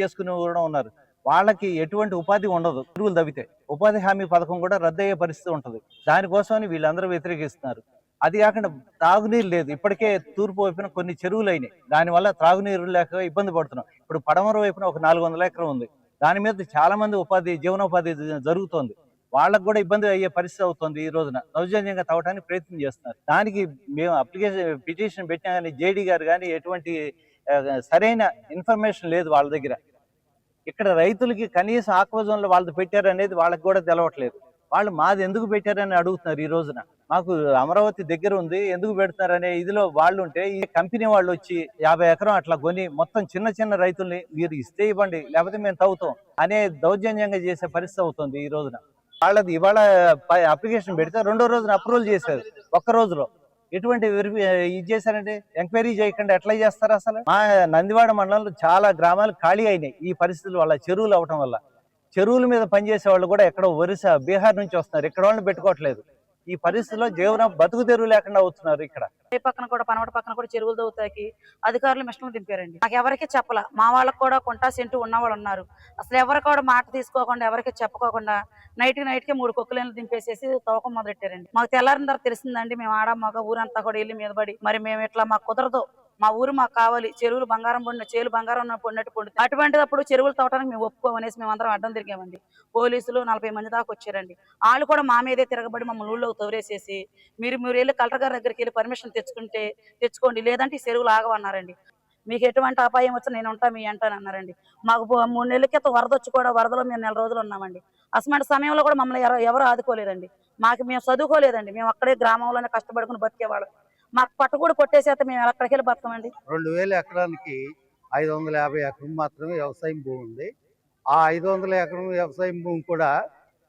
చేసుకుని కూడా ఉన్నారు. వాళ్ళకి ఎటువంటి ఉపాధి ఉండదు. చెరువులు తవ్వితే ఉపాధి హామీ పథకం కూడా రద్దయ్యే పరిస్థితి ఉంటుంది. దానికోసమని వీళ్ళందరూ వ్యతిరేకిస్తున్నారు. అది కాకుండా తాగునీరు లేదు. ఇప్పటికే తూర్పు వైపున కొన్ని చెరువులు అయినాయి, దానివల్ల త్రాగునీరు లేక ఇబ్బంది పడుతున్నాం. ఇప్పుడు పడమర వైపున ఒక 400 ఎకరం ఉంది, దాని మీద చాలా మంది జీవనోపాధి జరుగుతోంది. వాళ్ళకు కూడా ఇబ్బంది అయ్యే పరిస్థితి అవుతుంది. ఈ రోజున దౌర్జన్యంగా తవ్వడానికి ప్రయత్నం చేస్తున్నారు. దానికి మేము పిటిషన్ పెట్టినా కానీ జేడీ గారు కానీ ఎటువంటి సరైన ఇన్ఫర్మేషన్ లేదు వాళ్ళ దగ్గర. ఇక్కడ రైతులకి కనీసం ఆక్వా జోన్లో వాళ్ళు పెట్టారు అనేది వాళ్ళకి కూడా తెలవట్లేదు. వాళ్ళు మాది ఎందుకు పెట్టారని అడుగుతున్నారు ఈ రోజున. మాకు అమరావతి దగ్గర ఉంది, ఎందుకు పెడతారనే ఇదిలో వాళ్ళు ఉంటే, ఈ కంపెనీ వాళ్ళు వచ్చి 50 ఎకరం అట్లా కొని మొత్తం చిన్న చిన్న రైతుల్ని మీరు ఇస్తే ఇవ్వండి లేకపోతే మేము తవ్వుతాం అనే దౌర్జన్యంగా చేసే పరిస్థితి అవుతుంది ఈ రోజున. వాళ్ళది ఇవాళ అప్లికేషన్ పెడితే 2వ రోజున అప్రూవల్ చేశారు, ఒక్క రోజులో. ఎటువంటి ఇది చేశారంటే ఎంక్వైరీ చేయకుండా ఎట్లా చేస్తారు అసలు? మా నందివాడ మండలంలో చాలా గ్రామాలు ఖాళీ అయినాయి ఈ పరిస్థితుల వల్ల, చెరువులు అవటం వల్ల. చెరువుల మీద పనిచేసే వాళ్ళు కూడా ఎక్కడో ఒరిస్సా, బీహార్ నుంచి వస్తున్నారు, ఇక్కడ వాళ్ళని పెట్టుకోవట్లేదు. ఈ పరిస్థితుల్లో జీవనం బతుకు తెరువు లేకుండా అవుతున్నారు. ఇక్కడ పక్కన కూడా పనవట పక్కన కూడా చెరువులు దవ్వుతాకి అధికారులు మిషన్లు దింపారండి. నాకు ఎవరికి చెప్పలా, మా వాళ్ళకి కూడా కొంటా సెంటు ఉన్న వాళ్ళు ఉన్నారు. అసలు ఎవరికి కూడా మాట తీసుకోకుండా ఎవరికి చెప్పుకోకుండా నైట్కి 3 కొక్కులేళ్ళు దింపేసేసి తవ్వకం మొదలెట్టారండి. మాకు తెల్లారిన తర్వాత తెలిసిందండి, మేము ఆడ మగ ఊరంతా కూడా వెళ్ళి మీద పడి, మరి మేము ఇట్లా మాకు కుదరదు, మా ఊరు మాకు కావాలి, చెరువులు బంగారం పండిన చేలు బంగారం పండినట్టు పండుతుంది, అటువంటిదప్పుడు చెరువులు తవ్వడానికి మేము ఒప్పుకోమనేసి మేము అందరం అడ్డం తిరిగామండి. పోలీసులు 40 మంది దాకా వచ్చారండి. వాళ్ళు కూడా మా మీదే తిరగబడి మమ్మల్ని ఊళ్ళోకి తోరేసేసి, మీరు వెళ్ళి కలెక్టర్ గారి దగ్గరికి వెళ్ళి పర్మిషన్ తెచ్చుకోండి, లేదంటే ఈ చెరువులు ఆగవన్నారండి. మీకు ఎటువంటి అపాయం వచ్చి నేను ఉంటా మీ అంటాను అన్నారండి. మాకు 3 నెలల క్రితం వరద వచ్చి కూడా వరదలో మేము 4 రోజులు ఉన్నామండి. అసలు సమయంలో కూడా మమ్మల్ని ఎవరు ఆదుకోలేదండి. మేము చదువుకోలేదండి, మేము అక్కడే గ్రామంలోనే కష్టపడుకుని బతికేవాళ్ళం. మాకు పట్టు కూడా కొట్టేసేస్తే మేము ఎక్కడికి వెళ్ళి బతకమండి. 2000 ఎకరానికి 550 ఎకరం మాత్రమే వ్యవసాయం భూమి ఉంది. ఆ 500 ఎకరం వ్యవసాయం భూమి కూడా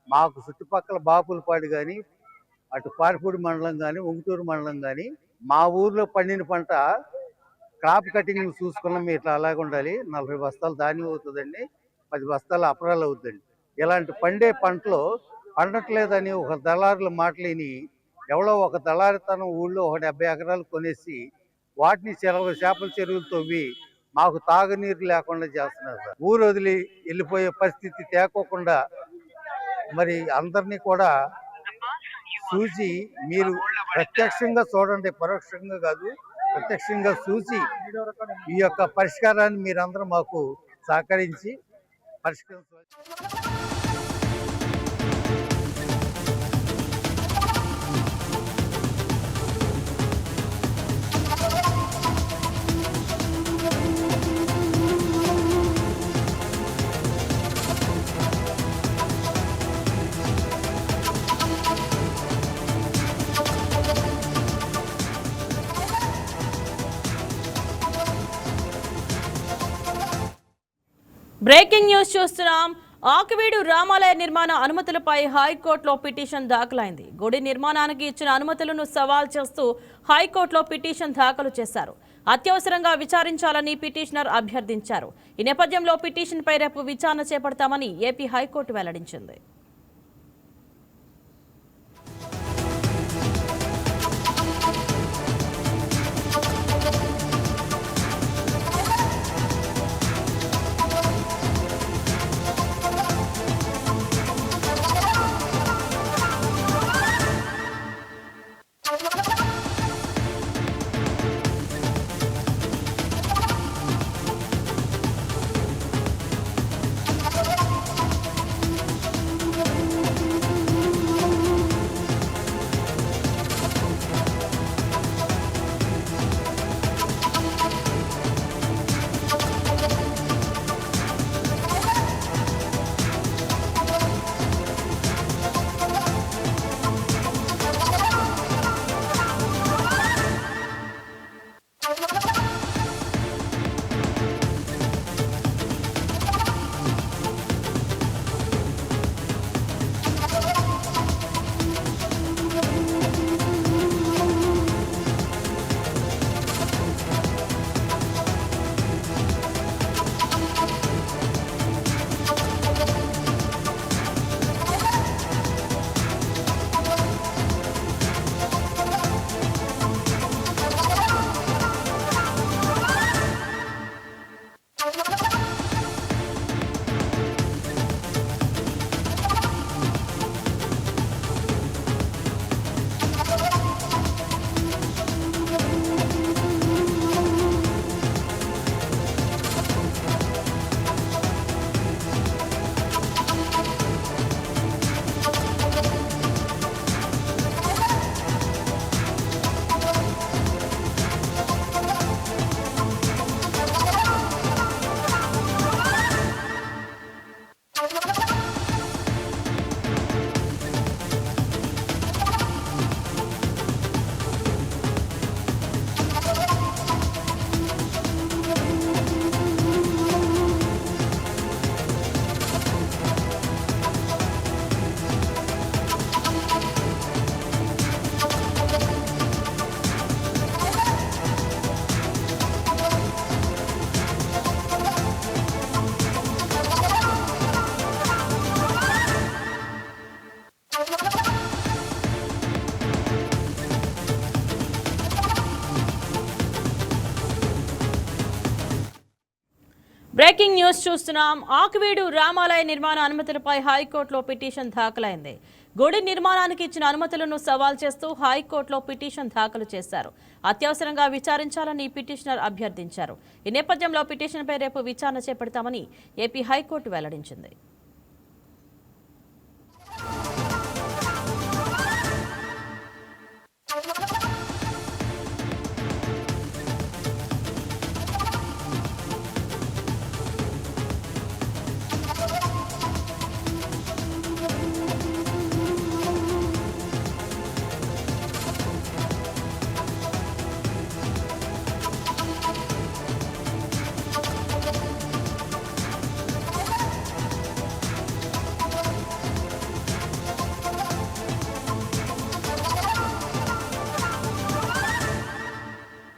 మాకు చుట్టుపక్కల బాపులపాడు కానీ, అటు పారిపూడి మండలం కానీ, ఉంగుటూరు మండలం కానీ, మా ఊర్లో పండిన పంట క్రాప్ కటింగ్ చూసుకున్నాం. ఇట్లా అలాగే ఉండాలి. 40 బస్తాలు ధాన్యం అవుతుందండి, 10 బస్తాలు అపరాలు అవుతుందండి. ఇలాంటి పండే పంటలు పండట్లేదని ఒక దళారుల మాటలేని ఎవరో ఒక దళారితనం ఊళ్ళో 70 ఎకరాలు కొనేసి వాటిని చేపల చెరువులు తవ్వి మాకు తాగునీరు లేకుండా చేస్తున్నారు సార్. ఊరు వదిలి వెళ్ళిపోయే పరిస్థితి తేకోకుండా మరి అందరినీ కూడా చూసి, మీరు ప్రత్యక్షంగా చూడండి, పరోక్షంగా కాదు, ప్రత్యక్షంగా చూసి ఈ యొక్క పరిష్కారాన్ని మీరందరూ మాకు సహకరించి పరిష్కరించవచ్చు. బ్రేకింగ్ న్యూస్ చూస్తున్నాం. ఆకివీడు రామాలయ నిర్మాణ అనుమతులపై హైకోర్టులో పిటిషన్ దాఖలైంది. గుడి నిర్మాణానికి ఇచ్చిన అనుమతులను సవాల్ చేస్తూ హైకోర్టులో పిటిషన్ దాఖలు చేశారు. అత్యవసరంగా విచారించాలని పిటిషనర్ అభ్యర్థించారు. ఈ నేపథ్యంలో పిటిషన్పై రేపు విచారణ చేపడతామని ఏపీ హైకోర్టు వెల్లడించింది. బ్రేకింగ్ న్యూస్ చూస్తున్నాం. ఆకువీడు రామాలయ నిర్మాణ అనుమతులపై హైకోర్టులో పిటిషన్ దాఖలైంది. గుడి నిర్మాణానికి ఇచ్చిన అనుమతులను సవాల్ చేస్తూ హైకోర్టులో పిటిషన్ దాఖలు చేశారు. అత్యవసరంగా విచారించాలని పిటిషనర్ అభ్యర్థించారు. ఈ నేపథ్యంలో పిటిషన్పై రేపు విచారణ చేపడతామని ఏపీ హైకోర్టు వెల్లడించింది.